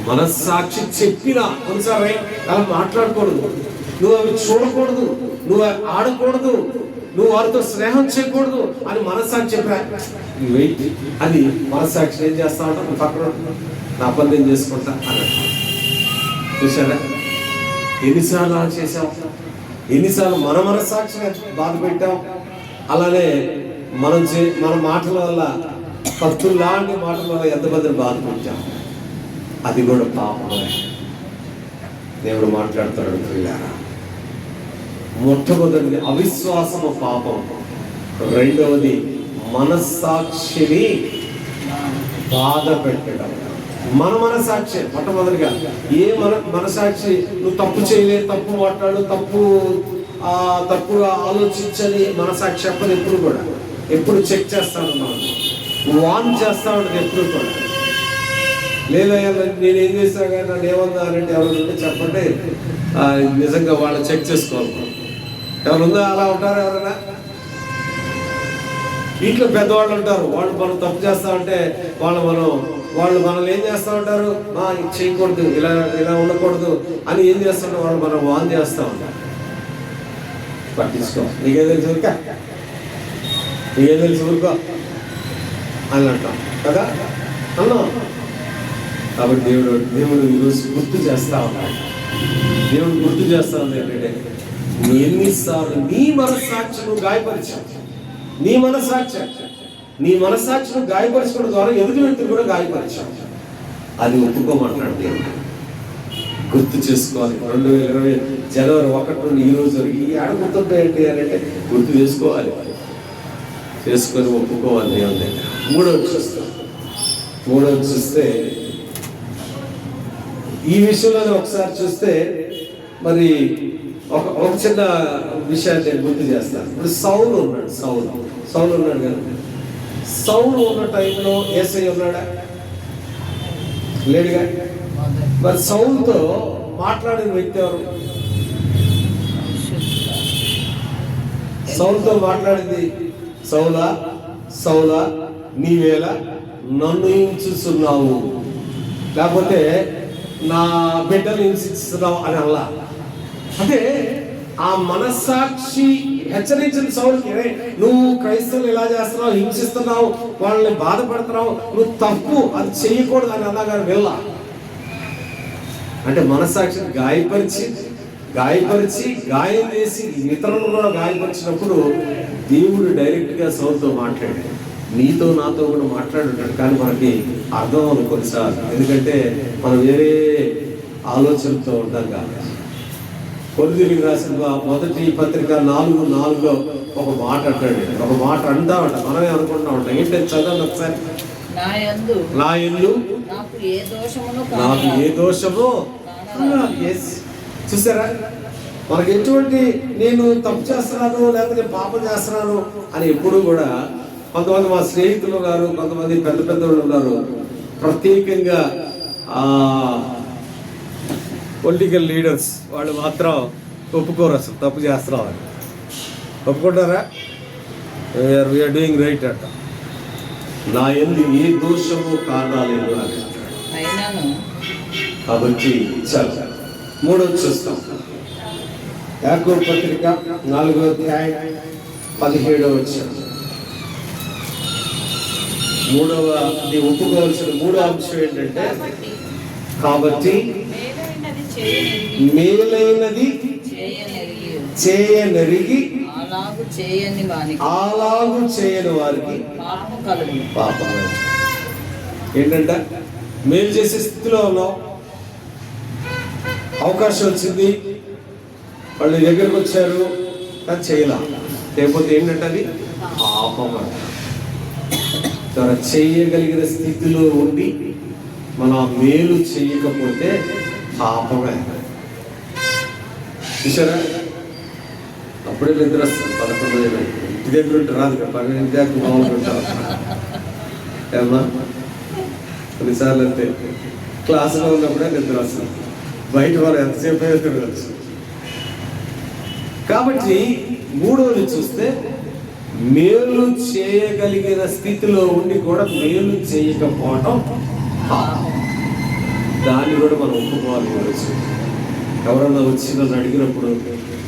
మనస్సాక్షి చెప్పినా కొన్నిసారి అలా మాట్లాడకూడదు, నువ్వు అవి చూడకూడదు, నువ్వు ఆడకూడదు, నువ్వు వారితో స్నేహం చేయకూడదు అని మనస్సాక్షి చెప్పా వెయిట్. అది మనస్సాక్షి ఏం చేస్తా ఉంటా, నువ్వు పక్కన నా పని నేను చేసుకుంటా అన్నట్టు. చూసారా ఎన్నిసార్లు అలా చేసాం, ఎన్నిసార్లు మన మనస్సాక్షిని బాధ పెట్టాం. అలానే మన మాటల వల్ల, కత్తులు లాంటి మాటల వల్ల ఎంతమందిని బాధ పెట్టాం. అది కూడా పాపమే. దేవుడు మాట్లాడుతున్నాడు ప్రియులారా. మొట్టమొదటిది అవిశ్వాసము పాపం, రెండవది మనస్సాక్షిని బాధ పెట్టడం. మన మనసాక్షి మొట్టమొదటిగా మనసాక్షి నువ్వు తప్పు చేయలే, తప్పు మాట్లాడు, తప్పుగా ఆలోచించని మనసాక్షి చెప్పదు. ఎప్పుడు చెక్ చేస్తాడు, మనం వాన్ చేస్తా ఉంటుంది ఎప్పుడు కూడా. లేదా నేనేం చేసినా కానీ నన్ను ఏమన్నా అంటే ఎవరు చెప్పండి, నిజంగా వాళ్ళు చెక్ చేసుకోవాలి. ఎవరుందా అలా ఉంటారు? ఎవరైనా ఇంట్లో పెద్దవాళ్ళు ఉంటారు, వాళ్ళు మనం తప్పు చేస్తా ఉంటే వాళ్ళు మనల్ని ఏం చేస్తూ ఉంటారు, చేయకూడదు, ఇలా ఉండకూడదు అని ఏం చేస్తుంటారు, వాళ్ళు మనం వాన్ చేస్తూ ఉంటారు. పట్టించుకో, నీకేం తెలుసు ఊరుకో, నీకేం తెలుసు ఊరుకో అని అంటాం కదా అన్నాం. కాబట్టి దేవుడు ఈరోజు గుర్తు చేస్తా ఉన్నాడు. దేవుడు గుర్తు చేస్తా ఉంది ఏంటంటే, ఎన్నిసార్లు నీ మనస్సాక్షిని గాయపరిచావు, నీ మనస్సాక్షిని గాయపరచుకోవడం ద్వారా ఎదుటి వ్యక్తులు కూడా గాయపరిచావు. అది ఒప్పుకోమంటున్నాడు దేవుడు. గుర్తు చేసుకోవాలి. 2020 జనవరి 1 నుండి ఈ రోజు ఈ ఏడ గుర్తుంటాయండి అని అంటే గుర్తు చేసుకొని ఒప్పుకోవాలి దేవుని దగ్గర. మూడవది చూస్తే ఈ విషయంలో ఒకసారి చూస్తే మరి ఒక చిన్న విషయాన్ని నేను గుర్తు చేస్తాను. ఇప్పుడు సౌలు ఉన్నాడు కదా. సౌలు ఉన్న టైంలో యేసయ్య ఉన్నాడా? లేడుగా. మరి సౌలుతో మాట్లాడిన వ్యక్తి ఎవరు? సౌలుతో మాట్లాడింది, సౌలా నీవేళ నన్ను హింసిస్తున్నావు, లేకపోతే నా బిడ్డను హింసిస్తున్నావు అని అలా. అంటే ఆ మనస్సాక్షి హెచ్చరించిన సౌలుకి, నువ్వు క్రైస్తవులు ఇలా చేస్తున్నావు, హింసిస్తున్నావు, వాళ్ళని బాధపడుతున్నావు, నువ్వు తప్పు, అది చెయ్యకూడదు అని అన్నగారు వెళ్ళా. అంటే మనస్సాక్షిని గాయపరిచి గాయం చేసి ఇతరులను కూడా గాయపరిచినప్పుడు దేవుడు డైరెక్ట్ గా సౌలుతో మాట్లాడాడు. నీతో నాతో కూడా మాట్లాడుంటాడు, కానీ మనకి అర్థం అవ్వదు కొన్నిసార్లు. ఎందుకంటే మనం వేరే ఆలోచనతో ఉంటాం కాబట్టి. కొరింథీయులకు రాసిన మొదటి పత్రిక 4:4 ఒక మాట అంటాడు. ఒక మాట అంటా ఉంటా, మనమే అనుకుంటా ఉంటాం. ఏంటంటే చదవండి ఒకసారి. నా యందు నాకు ఏ దోషము. చూసారా, మనకి ఎటువంటి నేను తప్పు చేస్తున్నాను లేకపోతే పాపం చేస్తున్నాను అని ఎప్పుడు కూడా కొంతమంది మా స్నేహితులు ఉన్నారు, కొంతమంది పెద్ద వాళ్ళు ఉన్నారు, ప్రత్యేకంగా పొలిటికల్ లీడర్స్ వాళ్ళు మాత్రం ఒప్పుకోరు అసలు తప్పు చేస్తున్నాం అని. ఒప్పుకుంటారా? వీఆర్ డూయింగ్ రైట్ అంట. నా యందు ఏ దోషము కారణాలేదు అని అంటాడు. కాబట్టి చాలా మూడోది చూస్తాం. యాకోబు పత్రిక 4:17 ఒప్పుకోవాల్సిన మూడో అంశం ఏంటంటే, కాబట్టి మేలైనది చేయనెరిగి అలాగు చేయని వారికి పాపం. ఏంటంటే మేలు చేసే స్థితిలో ఉన్నాం, అవకాశం వచ్చింది, వాళ్ళు దగ్గరకు వచ్చారు, కానీ చేయలా. లేకపోతే ఏంటంటే అది పాపం అంట. చేయగలిగిన స్థితిలో ఉండి మన మేలు చేయకపోతే పాపమే. చూసారా, అప్పుడే నిద్ర వస్తుంది. 11 ఇంటి దగ్గర ఉంటే రాదు కదా, 12 దాకా మామూలు ఉంటారు ఏమన్నా. కొన్నిసార్లు అంతే, క్లాసులో ఉన్నప్పుడే నిద్ర వస్తుంది, బయట వాళ్ళు ఎంతసేపు తిరగచ్చు. కాబట్టి మూడోది చూస్తే, మేలు చేయగలిగిన స్థితిలో ఉండి కూడా మేలు చేయకపోవటం. దాన్ని కూడా మనం ఒప్పుకోవాలి. ఈరోజు ఎవరన్నా వచ్చి నన్ను అడిగినప్పుడు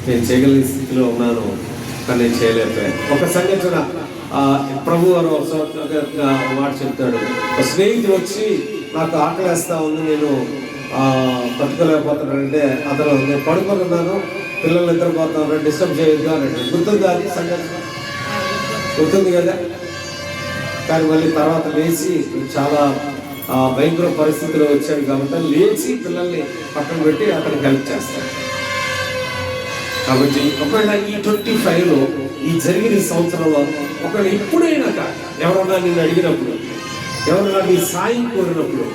నేను చేయగలిగే స్థితిలో ఉన్నాను, కానీ నేను చేయలేకపోయాను. ఒక సంఘటన ప్రభు వారు మాట చెప్తాడు. ఒక స్నేహితుడు వచ్చి నాకు ఆకలేస్తా ఉంది, నేను తట్టుకోలేకపోతున్నానంటే అతను నేను పడుకున్నాను, పిల్లలు నిద్రపోతాను, డిస్టర్బ్ చేయొద్దు అని అంటే గుర్తుంది. అది సంఘటన గుర్తుంది కదా. కానీ మళ్ళీ తర్వాత లేచి చాలా భయంకర పరిస్థితిలో వచ్చాడు కాబట్టి లేచి పిల్లల్ని పక్కన పెట్టి అతనికి హెల్ప్ చేస్తాడు. కాబట్టి ఒకవేళ ఈ 25లో ఈ జరిగిన ఈ సంవత్సరంలో ఒకవేళ ఎప్పుడైనా ఎవరన్నా నిన్ను అడిగినప్పుడు, ఎవరన్నా నీ సాయం కోరినప్పుడు,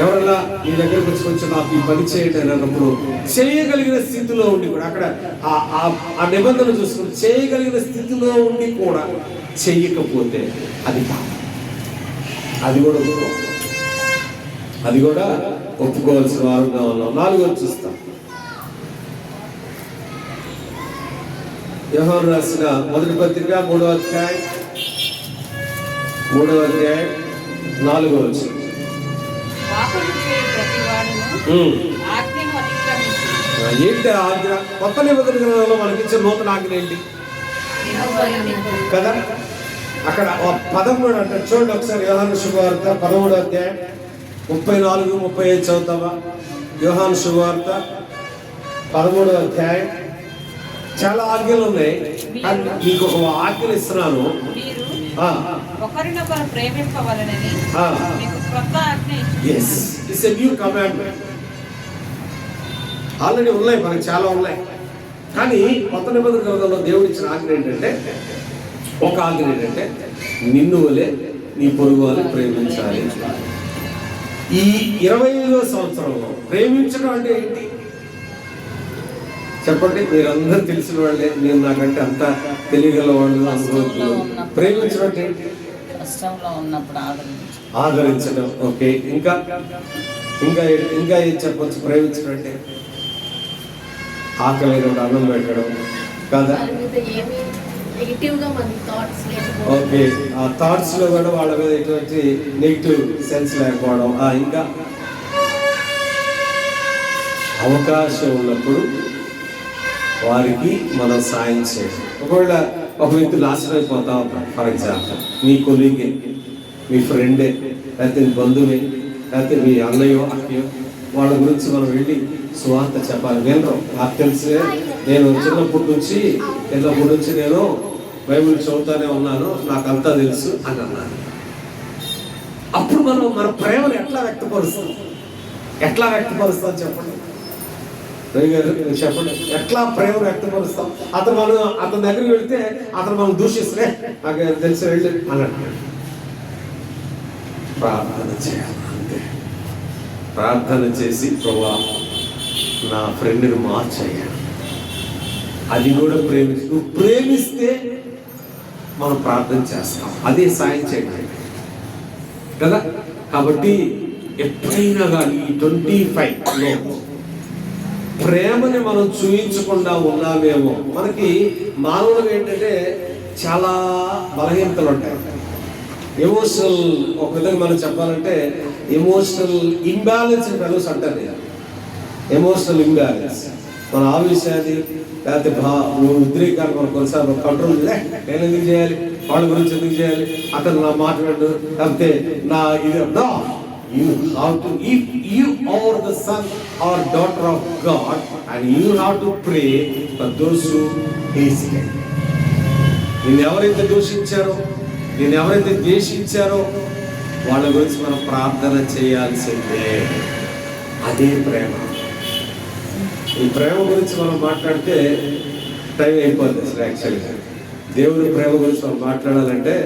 ఎవరన్నా నీ దగ్గరకు వచ్చి కొంచెం నాకు ఈ పని చేయటం అన్నప్పుడు చేయగలిగిన స్థితిలో ఉండి కూడా అక్కడ ఆ నిబంధన చూసుకుని చేయగలిగిన స్థితిలో ఉండి కూడా చెయ్యకపోతే అది కాదు, అది కూడా ఒప్పుకోవాల్సిన వారుగా ఉన్నాం. 4 చూస్తాం. యోహాను రాసిన మొదటి పత్రిక 3వ అధ్యాయం 4 ఏంటి ఆజ్ఞ? కొత్త నిబంధన గ్రంథంలో మనకిచ్చే నూతన ఆజ్ఞ ఏంటి కదా? అక్కడ 13 అంటే చూడండి ఒకసారి. యోహాను శుభవార్త 13వ అధ్యాయం 34, 35 చదువుతావా? యోహాను శుభవార్త 13వ అధ్యాయం. చాలా ఆజ్ఞలు ఉన్నాయి, మీకు ఒక ఆజ్ఞలు ఇస్తున్నాను. ఒకరినొకరు ప్రేమింపవలెనని మీకు క్రొత్త ఆజ్ఞ ఇచ్చుచున్నాను. ఆల్రెడీ ఉన్నాయి, మనకి చాలా ఉన్నాయి. కానీ కొత్త నిబంధన గ్రంథంలో దేవుడు ఇచ్చిన ఆజ్ఞ ఏంటంటే, ఒక ఆజ్ఞ ఏంటంటే నిన్ను వలె నీ పొరుగు వాళ్ళని ప్రేమించాలి. ఈ 25వ సంవత్సరంలో ప్రేమించడం అంటే ఏంటి చెప్పండి? మీరందరూ తెలిసిన వాళ్ళే, నేను నాకంటే అంత తెలియగల వాళ్ళు అనుభవం. ప్రేమించడం అంటే ఆదరించడం. ఓకే, ఇంకా ఇంకా ఇంకా ఏం చెప్పచ్చు? ప్రేమించడం అంటే ఆకలి అన్నం పెట్టడం కదా. ఓకే, ఆ థాట్స్ లో కూడా వాళ్ళ మీద ఎటువంటి నెగిటివ్ సెన్స్ లేకపోవడం. ఇంకా అవకాశం ఉన్నప్పుడు వారికి మనం సాయం చేయాలి. ఒకవేళ ఒక వ్యక్తి నాశనం అయిపోతా ఉంటాడు, ఫర్ ఎగ్జాంపుల్ మీ కొలీగే, మీ ఫ్రెండే, లేకపోతే మీ బంధువే, లేకపోతే మీ అన్నయ్యో అక్కయో, వాళ్ళ గురించి మనం వెళ్ళి సువార్త చెప్పాలి. వినరు, నాకు తెలిసే, నేను చిన్నప్పటి నుంచి నేను బైబిల్ చదువుతానే ఉన్నాను, నాకు అంతా తెలుసు అని అన్నాను. అప్పుడు మనం మన ప్రేమను ఎట్లా వ్యక్తపరుస్తాం చెప్పండి చెప్పండి. ఎట్లా ప్రేమ వ్యక్తపరుస్తాం? అతని దగ్గరికి వెళితే అతను మనం దూషిస్తే నాకు తెలిసి వెళ్ళి అన్నట్టు ప్రార్థన చేయాలి. అంతే, ప్రార్థన చేసి ప్రభువా నా ఫ్రెండ్ని మార్చేయాలి. అది కూడా నువ్వు ప్రేమిస్తే మనం ప్రార్థన చేస్తాం, అదే సాయం చేయాలి కదా. కాబట్టి ఎప్పుడైనా కానీ 25లో ప్రేమని మనం చూయించకుండా ఉన్నామేమో. మనకి మానవులు ఏంటంటే చాలా బలహీనతలు ఉంటాయి. ఎమోషనల్, ఒక విధంగా మనం చెప్పాలంటే ఎమోషనల్ ఇంబ్యాలెన్స్ ఫెలోస్ అంటారు. ఎమోషనల్ ఇంబ్యాలెన్స్, మన ఆవేశాన్ని లేకపోతే ఉద్రేకాన్ని మనం కొన్నిసార్లు కంట్రోల్ నేను ఎందుకు చేయాలి, వాళ్ళ గురించి ఎందుకు చేయాలి, అతను నా మాట్లాడు, లేకపోతే నా ఇది you have to, if you are the son or daughter of God, and you have to pray for those who hesitate. నిన్ను ఎవరైతే దూషించారో, నిన్ను ఎవరైతే ద్వేషించారో వాళ్ళ గురించి మనం ప్రార్థన చేయాల్సిందే. అదే ప్రేమ. ఈ ప్రేమ గురించి మనం మాట్లాడితే టైం అయిపోద్ది. అసలు యాక్చువల్గా దేవుడి ప్రేమ గురించి మనం మాట్లాడాలంటే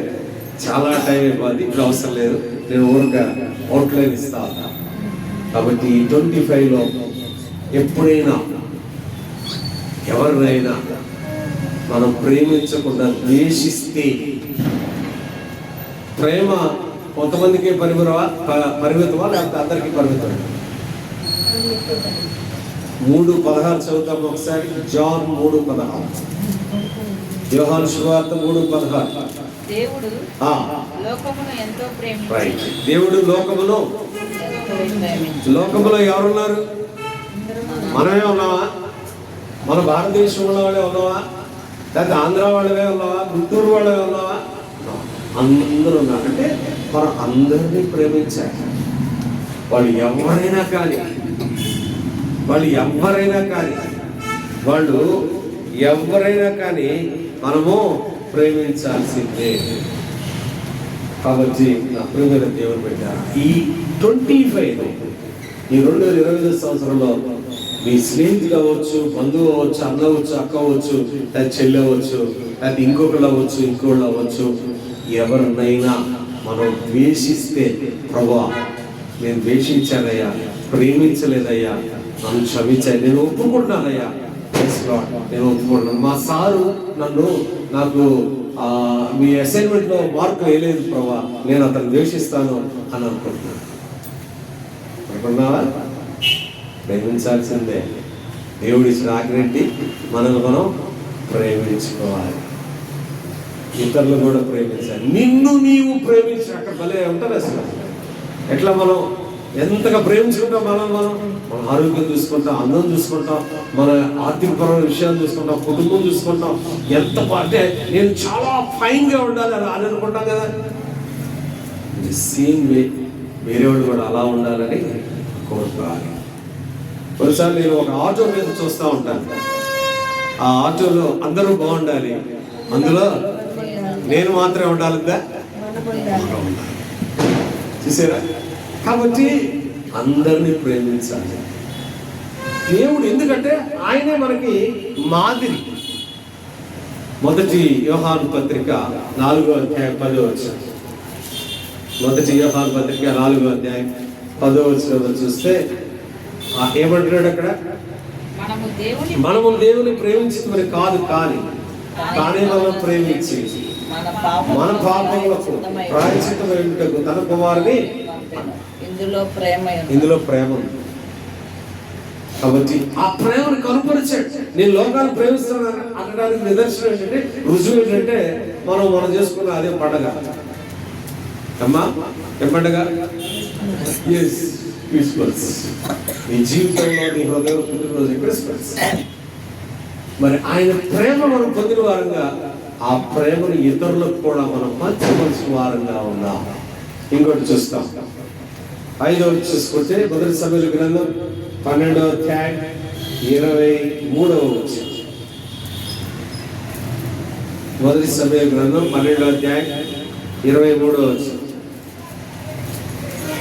చాలా టైం అయిపోద్ది. ఇప్పుడు అవసరం లేదు, నేను ఊరిగా అవుట్లైన్ ఇస్తా. కాబట్టి 25లో ఎప్పుడైనా ఎవరినైనా మనం ప్రేమించకుండా ద్వేషిస్తే, ప్రేమ కొంతమందికి పరిమితమా లేకపోతే అందరికీ పరిమితం? 3:16 చదువుతాం ఒకసారి. జాన్ 3:16, యోహాను శుభవార్త 3:16. దేవుడు లోకమును ఎంతో ప్రేమించి దేవుడు లోకమును లోకంలో ఎవరున్నారు? మనమే ఉన్నావా? మన భారతదేశంలో వాళ్ళే ఉన్నావా? లేకపోతే ఆంధ్ర వాళ్ళవే ఉన్నావా? గుంటూరు వాళ్ళవే ఉన్నావా? అందరూ ఉన్నారు. అంటే మనం అందరినీ ప్రేమించాలి. వాళ్ళు ఎవరైనా కానీ మనము ప్రేమించాల్సిందే. కాబట్టి నా ప్రియమైన దేవుని బిడ్డ, ఈ 25 ఈ 2025 సంవత్సరంలో మీ స్నేహితులు అవ్వచ్చు, బంధువు అవ్వచ్చు, అన్న అవ్వచ్చు, అక్క అవ్వచ్చు, లేదా చెల్లి అవ్వచ్చు, లేకపోతే ఇంకొకళ్ళు అవ్వచ్చు, ఎవరినైనా మనం ద్వేషిస్తే, ప్రభువా నేను ద్వేషించానయ్యా, ప్రేమించలేదయ్యా, నన్ను క్షమించాను, నేను ఒప్పుకుంటున్నానయ్యా, నేను ఒప్పుకుంటున్నాను. మా సారు నాకు మీ అసైన్మెంట్ లో మార్కు వేయలేదు ప్రభా, నేను అతను ద్వేషిస్తాను అని అనుకుంటున్నావా? ప్రేమించాల్సిందే. దేవుడి ఇచ్చిన ఆజ్ఞంటి మనం ప్రేమించుకోవాలి. ఇతరులు కూడా ప్రేమించాలి. నిన్ను నీవు ప్రేమించి అక్కడ భలే ఉంటుంది అసలు. ఎట్లా మనం ఎంతగా ప్రేమించుకుంటాం, మనం ఆరోగ్యం చూసుకుంటాం, అందం చూసుకుంటాం, మన ఆర్థికపరమైన విషయాలు చూసుకుంటాం, కుటుంబం చూసుకుంటాం. ఎంత అంటే నేను చాలా ఫైన్ గా ఉండాలి అని అనుకుంటాం కదా. సేమ్ వే వేరే వాళ్ళు కూడా అలా ఉండాలని కోరుకోవాలి. ఒకసారి నేను ఒక ఆటో మీద చూస్తూ ఉంటాను. ఆ ఆటోలో అందరూ బాగుండాలి, అందులో నేను మాత్రమే ఉండాలిదా? చూసారా? కాబట్టి అందరినీ ప్రేమించాలి దేవుడు. ఎందుకంటే ఆయనే మనకి మాదిరి. మొదటి యోహాను పత్రిక 4వ అధ్యాయం 10వ వచనం. మొదటి యోహాను పత్రిక 4వ అధ్యాయం 10వ వచనం చూస్తే ఏమంటున్నాడు అక్కడ? మనము దేవుని ప్రేమించి కాదు, కానీ మనం ప్రేమించి మన పాపములకు ప్రాయశ్చిత్తమైనటకు తన కుమారుని, ఇందులో ప్రేమ ఉంది. కాబట్టి ఆ ప్రేమను కనుపరిచాడు. నేను లోకాన్ని ప్రేమిస్తున్నాను అనడానికి నిదర్శనం ఏంటంటే, రుజువు ఏంటంటే, మనం చేసుకున్న అదే పండగ. అమ్మా ఏ పండగ? క్రిస్మస్. నీ జీవితంలో నీ హృదయం పుట్టినరోజు క్రిస్మస్. మరి ఆయన ప్రేమ మనం పొందిన వారంగా ఆ ప్రేమను ఇతరులకు కూడా మనం పంచవలసిన వారంగా ఉన్నాం. ఇంకోటి చూస్తాం. 5వ చూసుకుంటే మొదటి సమూయేలు గ్రంథం 12వ అధ్యాయం 23వ వచనం. మొదటి సమూయేలు గ్రంథం 12వ అధ్యాయం 23వ వచనం.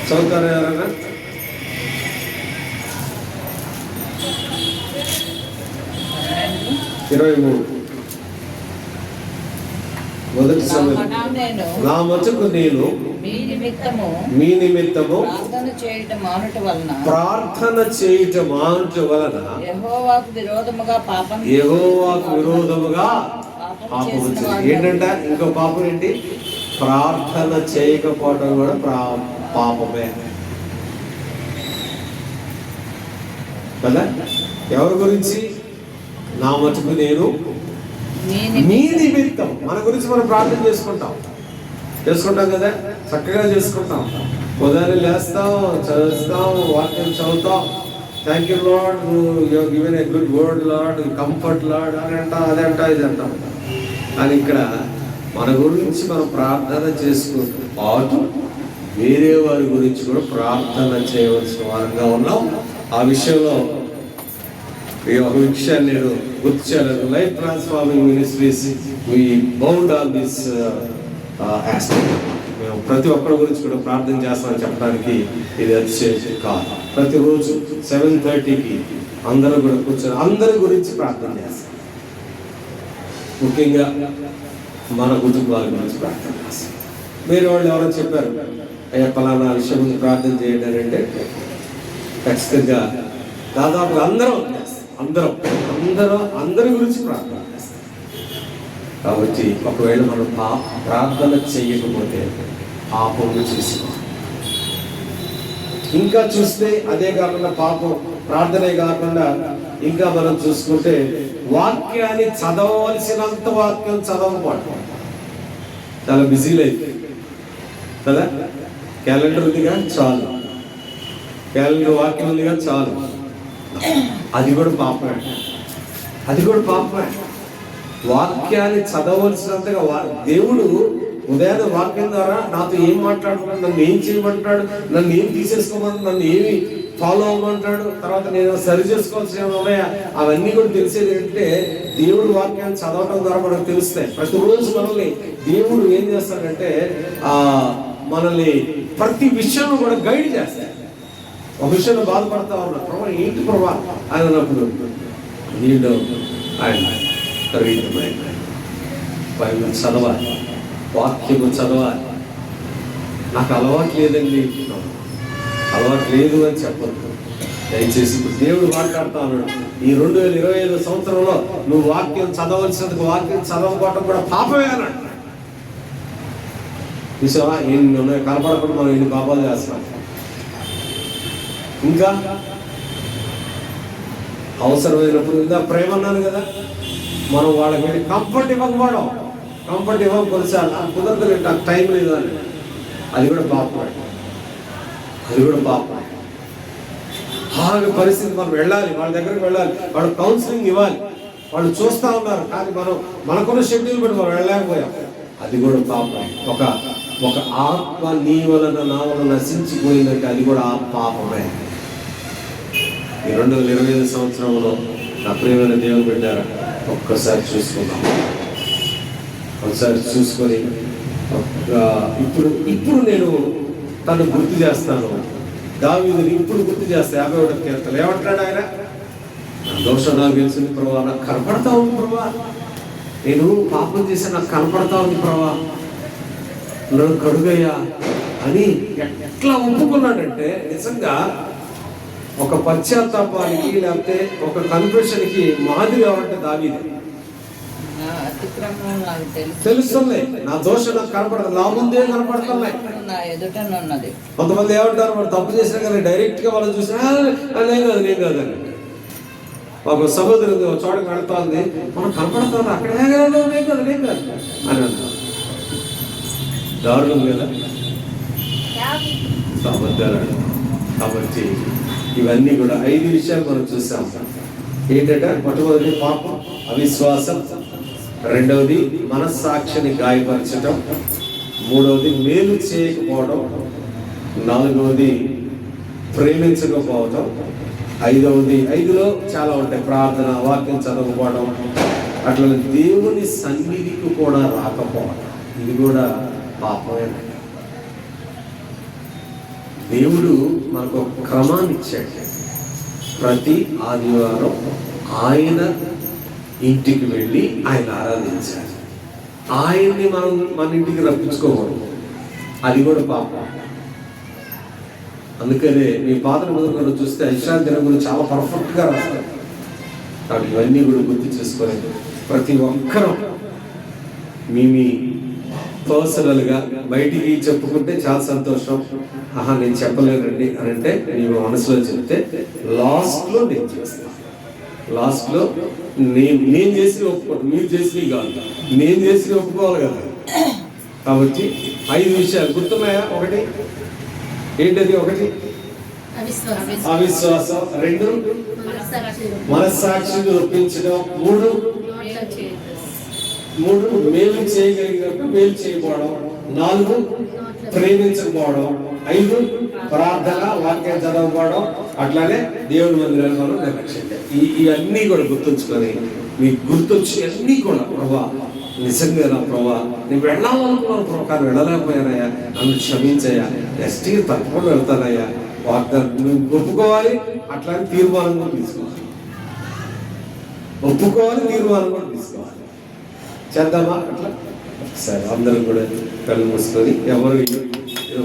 చదువుతారా ఎవరన్నా? మొదటి సమయం. నా మట్టుకు నేను మీ నిమిత్తము ప్రార్థన చేయటం మానుట వలన యెహోవాకు విరోధముగా పాపం ఏంటంట? ఇంకో పాపం ఏంటి? ప్రార్థన చేయకపోవడం కూడా పాపమే కదా. ఎవరి గురించి? నా మటుకు నేను మీ నిమిత్తం. మన గురించి మనం ప్రార్థన చేసుకుంటాం కదా, చక్కగా చేసుకుంటాం. ఉదయాన్నే లేస్తాం, చదువుతాం, వాక్యం చదువుతాం. Thank you lord, you have given a good word lord, comfort lord అని అంటాం, ఇది అంటాం. కానీ ఇక్కడ మన గురించి మనం ప్రార్థన చేసుకుంటూ పాటు వేరే వారి గురించి కూడా ప్రార్థన చేయవలసిన వారంగా ఉన్నాం. ఆ విషయంలో ఒక విషయాన్ని నేను గుర్తు చేయాలి. Life transforming ministries we bound on this aspect. మేము ప్రతి ఒక్కరి గురించి కూడా ప్రార్థన చేస్తామని చెప్పడానికి ఇది అతిశయోక్తి కాదు. ప్రతిరోజు 7:30కి అందరూ కూడా కూర్చొని అందరి గురించి ప్రార్థన చేస్తాం. ముఖ్యంగా మన కుటుంబాల గురించి ప్రార్థన చేస్తాం. వేరే వాళ్ళు ఎవరో చెప్పారు, అయ్యా పలానా విషయం గురించి ప్రార్థన చేయండి అని అంటే ఖచ్చితంగా దాదాపుగా అందరి గురించి ప్రార్థన చేస్తాం. కాబట్టి ఒకవేళ మనం ప్రార్థన చేయకపోతే పాపము చేసుకోవాలి. ఇంకా చూస్తే అదే కాకుండా పాపం, ప్రార్థనే కాకుండా ఇంకా మనం చూసుకుంటే వాక్యాన్ని చదవవలసినంత వాక్యం చదవకపోవడం. చాలా బిజీ లైఫ్ కదా. క్యాలెండర్ ఉందిగా చాలు, కేవలం వాక్యం ఉంది కానీ చాలు, అది కూడా పాపమే. అది కూడా పాపమే. వాక్యాన్ని చదవలసినంతగా దేవుడు ఉదయాన్నే వాక్యం ద్వారా నాతో ఏం మాట్లాడుతున్నాడు, నన్ను ఏం చేయమంటాడు, నన్ను ఏం తీసేసుకోమని, నన్ను ఏమి ఫాలో అవ్వమంటాడు, తర్వాత నేను సరి చేసుకోవాల్సిన ఉన్నాయా, అవన్నీ కూడా తెలిసేది ఏంటంటే దేవుడు వాక్యాన్ని చదవటం ద్వారా మనకు తెలుస్తాయి. ప్రతిరోజు మనల్ని దేవుడు ఏం చేస్తాడంటే మనల్ని ప్రతి విషయంలో కూడా గైడ్ చేస్తాడు. ఒక విషయంలో బాధపడతా ఉన్నా, ప్రభా ఏంటి ప్రభా అని అన్నప్పుడు నీళ్ళు ఆయన బైబిల్ చదవాలి, వాక్యము చదవాలి. నాకు అలవాటు లేదండి, అలవాటు లేదు అని చెప్పద్దు దయచేసి. ఇప్పుడు దేవుడు మాట్లాడుతా ఉన్నాడు, ఈ 2025 సంవత్సరంలో నువ్వు వాక్యం చదవలసినందుకు వాక్యం చదవకపోవటం కూడా పాపమే అన్నాడు. చూసావా ఎన్ని ఉన్నాయి, కనపడకుండా మనం ఎన్ని పాపాలు చేస్తున్నాం. ఇంకా అవసరమైనప్పుడు ఇంకా ప్రేమ అన్నాను కదా, మనం వాళ్ళకి వెళ్ళి కంఫర్ట్ ఇవ్వకపోవడం, కంఫర్ట్ కొలిసాలి కుదరదు, నాకు టైం లేదు అని, అది కూడా పాపం. అది కూడా పాపం. అలాగే పరిస్థితి మనం వెళ్ళాలి, వాళ్ళ దగ్గరికి వెళ్ళాలి, వాళ్ళు కౌన్సిలింగ్ ఇవ్వాలి. వాళ్ళు చూస్తూ ఉన్నారు కానీ మనకున్న షెడ్యూల్ బట్టి మనం వెళ్ళలేకపోయాం, అది కూడా పాపం. ఒక ఆత్మ నీ వలన నా వలన నశించిపోయిందంటే అది కూడా పాపమే. ఈ 2025 సంవత్సరంలో నా ప్రియమైన దేవుని పెట్టారా, ఒక్కసారి చూసుకుందాం. ఒకసారి చూసుకొని ఇప్పుడు నేను తను గుర్తు చేస్తాను. దావీదుని ఇప్పుడు గుర్తు చేస్తా. 51వ కీర్తన ఏమంటాడు ఆయన, నా దోషం నాకు తెలిసింది ప్రభా, నాకు కనపడతా ఉంది ప్రభా, నేను పాపం చేసి నాకు కనపడతా ఉంది ప్రభా, నన్ను కడుగయ్యా అని ఎట్లా ఒప్పుకున్నాడంటే నిజంగా ఒక పశ్చాత్తాపానికి లేకపోతే ఒక కన్ఫెషన్కి మాదిరి ఎవరంటే దావీదు. తెలుస్తుంది నా దోషం నాకు కనపడదు, నా ముందే కనపడుతున్నాయి. కొంతమంది ఏమంటారు, వాళ్ళు తప్పు చేసినా కానీ డైరెక్ట్ గా వాళ్ళు చూసినా నేను కాదు అని. ఒక సహోదరు చోటకి వెళ్తా ఉంది, మనం కనపడతాను అక్కడ నేను కాదు అని అంటారు. దారుణం కదా. కాబట్టి ఇవన్నీ కూడా 5 విషయాలు మనం చూసాం. ఏంటంటే మొట్టమొదటి పాపం, అవిశ్వాసం. రెండవది మనస్సాక్షిని గాయపరచడం. మూడవది మేలు చేయకపోవడం. నాలుగవది ప్రేమించకపోవడం. ఐదవది 5లో చాలా ఉంటాయి, ప్రార్థన, వాక్యం చదవకపోవడం, అట్లా దేవుని సన్నిధికి కూడా రాకపోవడం, ఇది కూడా పాపమే. దేవుడు మనకు ఒక క్రమాన్ని ఇచ్చాడు. ప్రతి ఆదివారం ఆయన ఇంటికి వెళ్ళి ఆయన ఆరాధించాలి. ఆయన్ని మన ఇంటికి రప్పించుకోకూడదు, అది కూడా పాపం. అందుకనే మీ పాత నిబంధనలు చూస్తే ఐశ్వర్య దినం గురించి చాలా పర్ఫెక్ట్గా రాస్తారు. కాబట్టి ఇవన్నీ కూడా గుర్తు చేసుకొని ప్రతి ఒక్కరూ మీ పర్సనల్గా బయటికి చెప్పుకుంటే చాలా సంతోషం. నేను చెప్పలేనండి అని అంటే నీ మనసులో చెప్తే లాస్ట్లో నేను చేస్తాను. లాస్ట్లో నేను చేసి ఒప్పుకోండి, మీరు చేసి కాదు, నేను చేసి ఒప్పుకోవాలి కదా. కాబట్టి 5 విషయాలు గుర్తున్నాయా? ఒకటి ఏంటది? ఒకటి అవిశ్వాసం. 2 మనస్సాక్షిని ఒప్పించడం. 3 మేలు చేయగలిగినప్పుడు మేలు చేయకపోవడం. 4 ప్రేమించకపోవడం. 5 ప్రార్థన, వాక్యం చదవకపోవడం. అట్లానే దేవుని మందిరాన్ని మనం నిర్లక్ష్యం. ఇవన్నీ కూడా గుర్తుంచుకొని మీకు గుర్తొచ్చి అన్నీ కూడా ప్రభా నిజంగా నా ప్రభా నేను వెళ్ళాలనుకున్నాను ప్రభా, కానీ వెళ్ళలేకపోయానయ్యా, నన్ను క్షమించయ్యా, నెక్స్ట్ ఇయర్ తప్పకుండా వెళ్తానయ్యా, వాగ్దానం నువ్వు ఒప్పుకోవాలి. అట్లానే తీర్మానం కూడా తీసుకోవాలి, ఒప్పుకోవాలి, తీర్మానం కూడా తీసుకోవాలి. చేద్దామా అట్లా? సరే, అందరూ కూడా కళ్ళు మూసుకొని, ఎవరు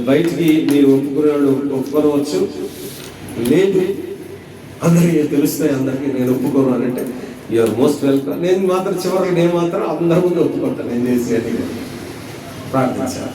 బయటికి మీరు ఒప్పుకునే వాళ్ళు ఒప్పుకోవచ్చు, లేదు అందరికీ తెలుస్తాయి, అందరికీ నేను ఒప్పుకోను అని అంటే యూఆర్ మోస్ట్ వెల్కమ్. నేను మాత్రం చివరికి నేను మాత్రం అందరి ముందు ఒప్పుకుంటాను నేను చేసి ప్రార్థించాను.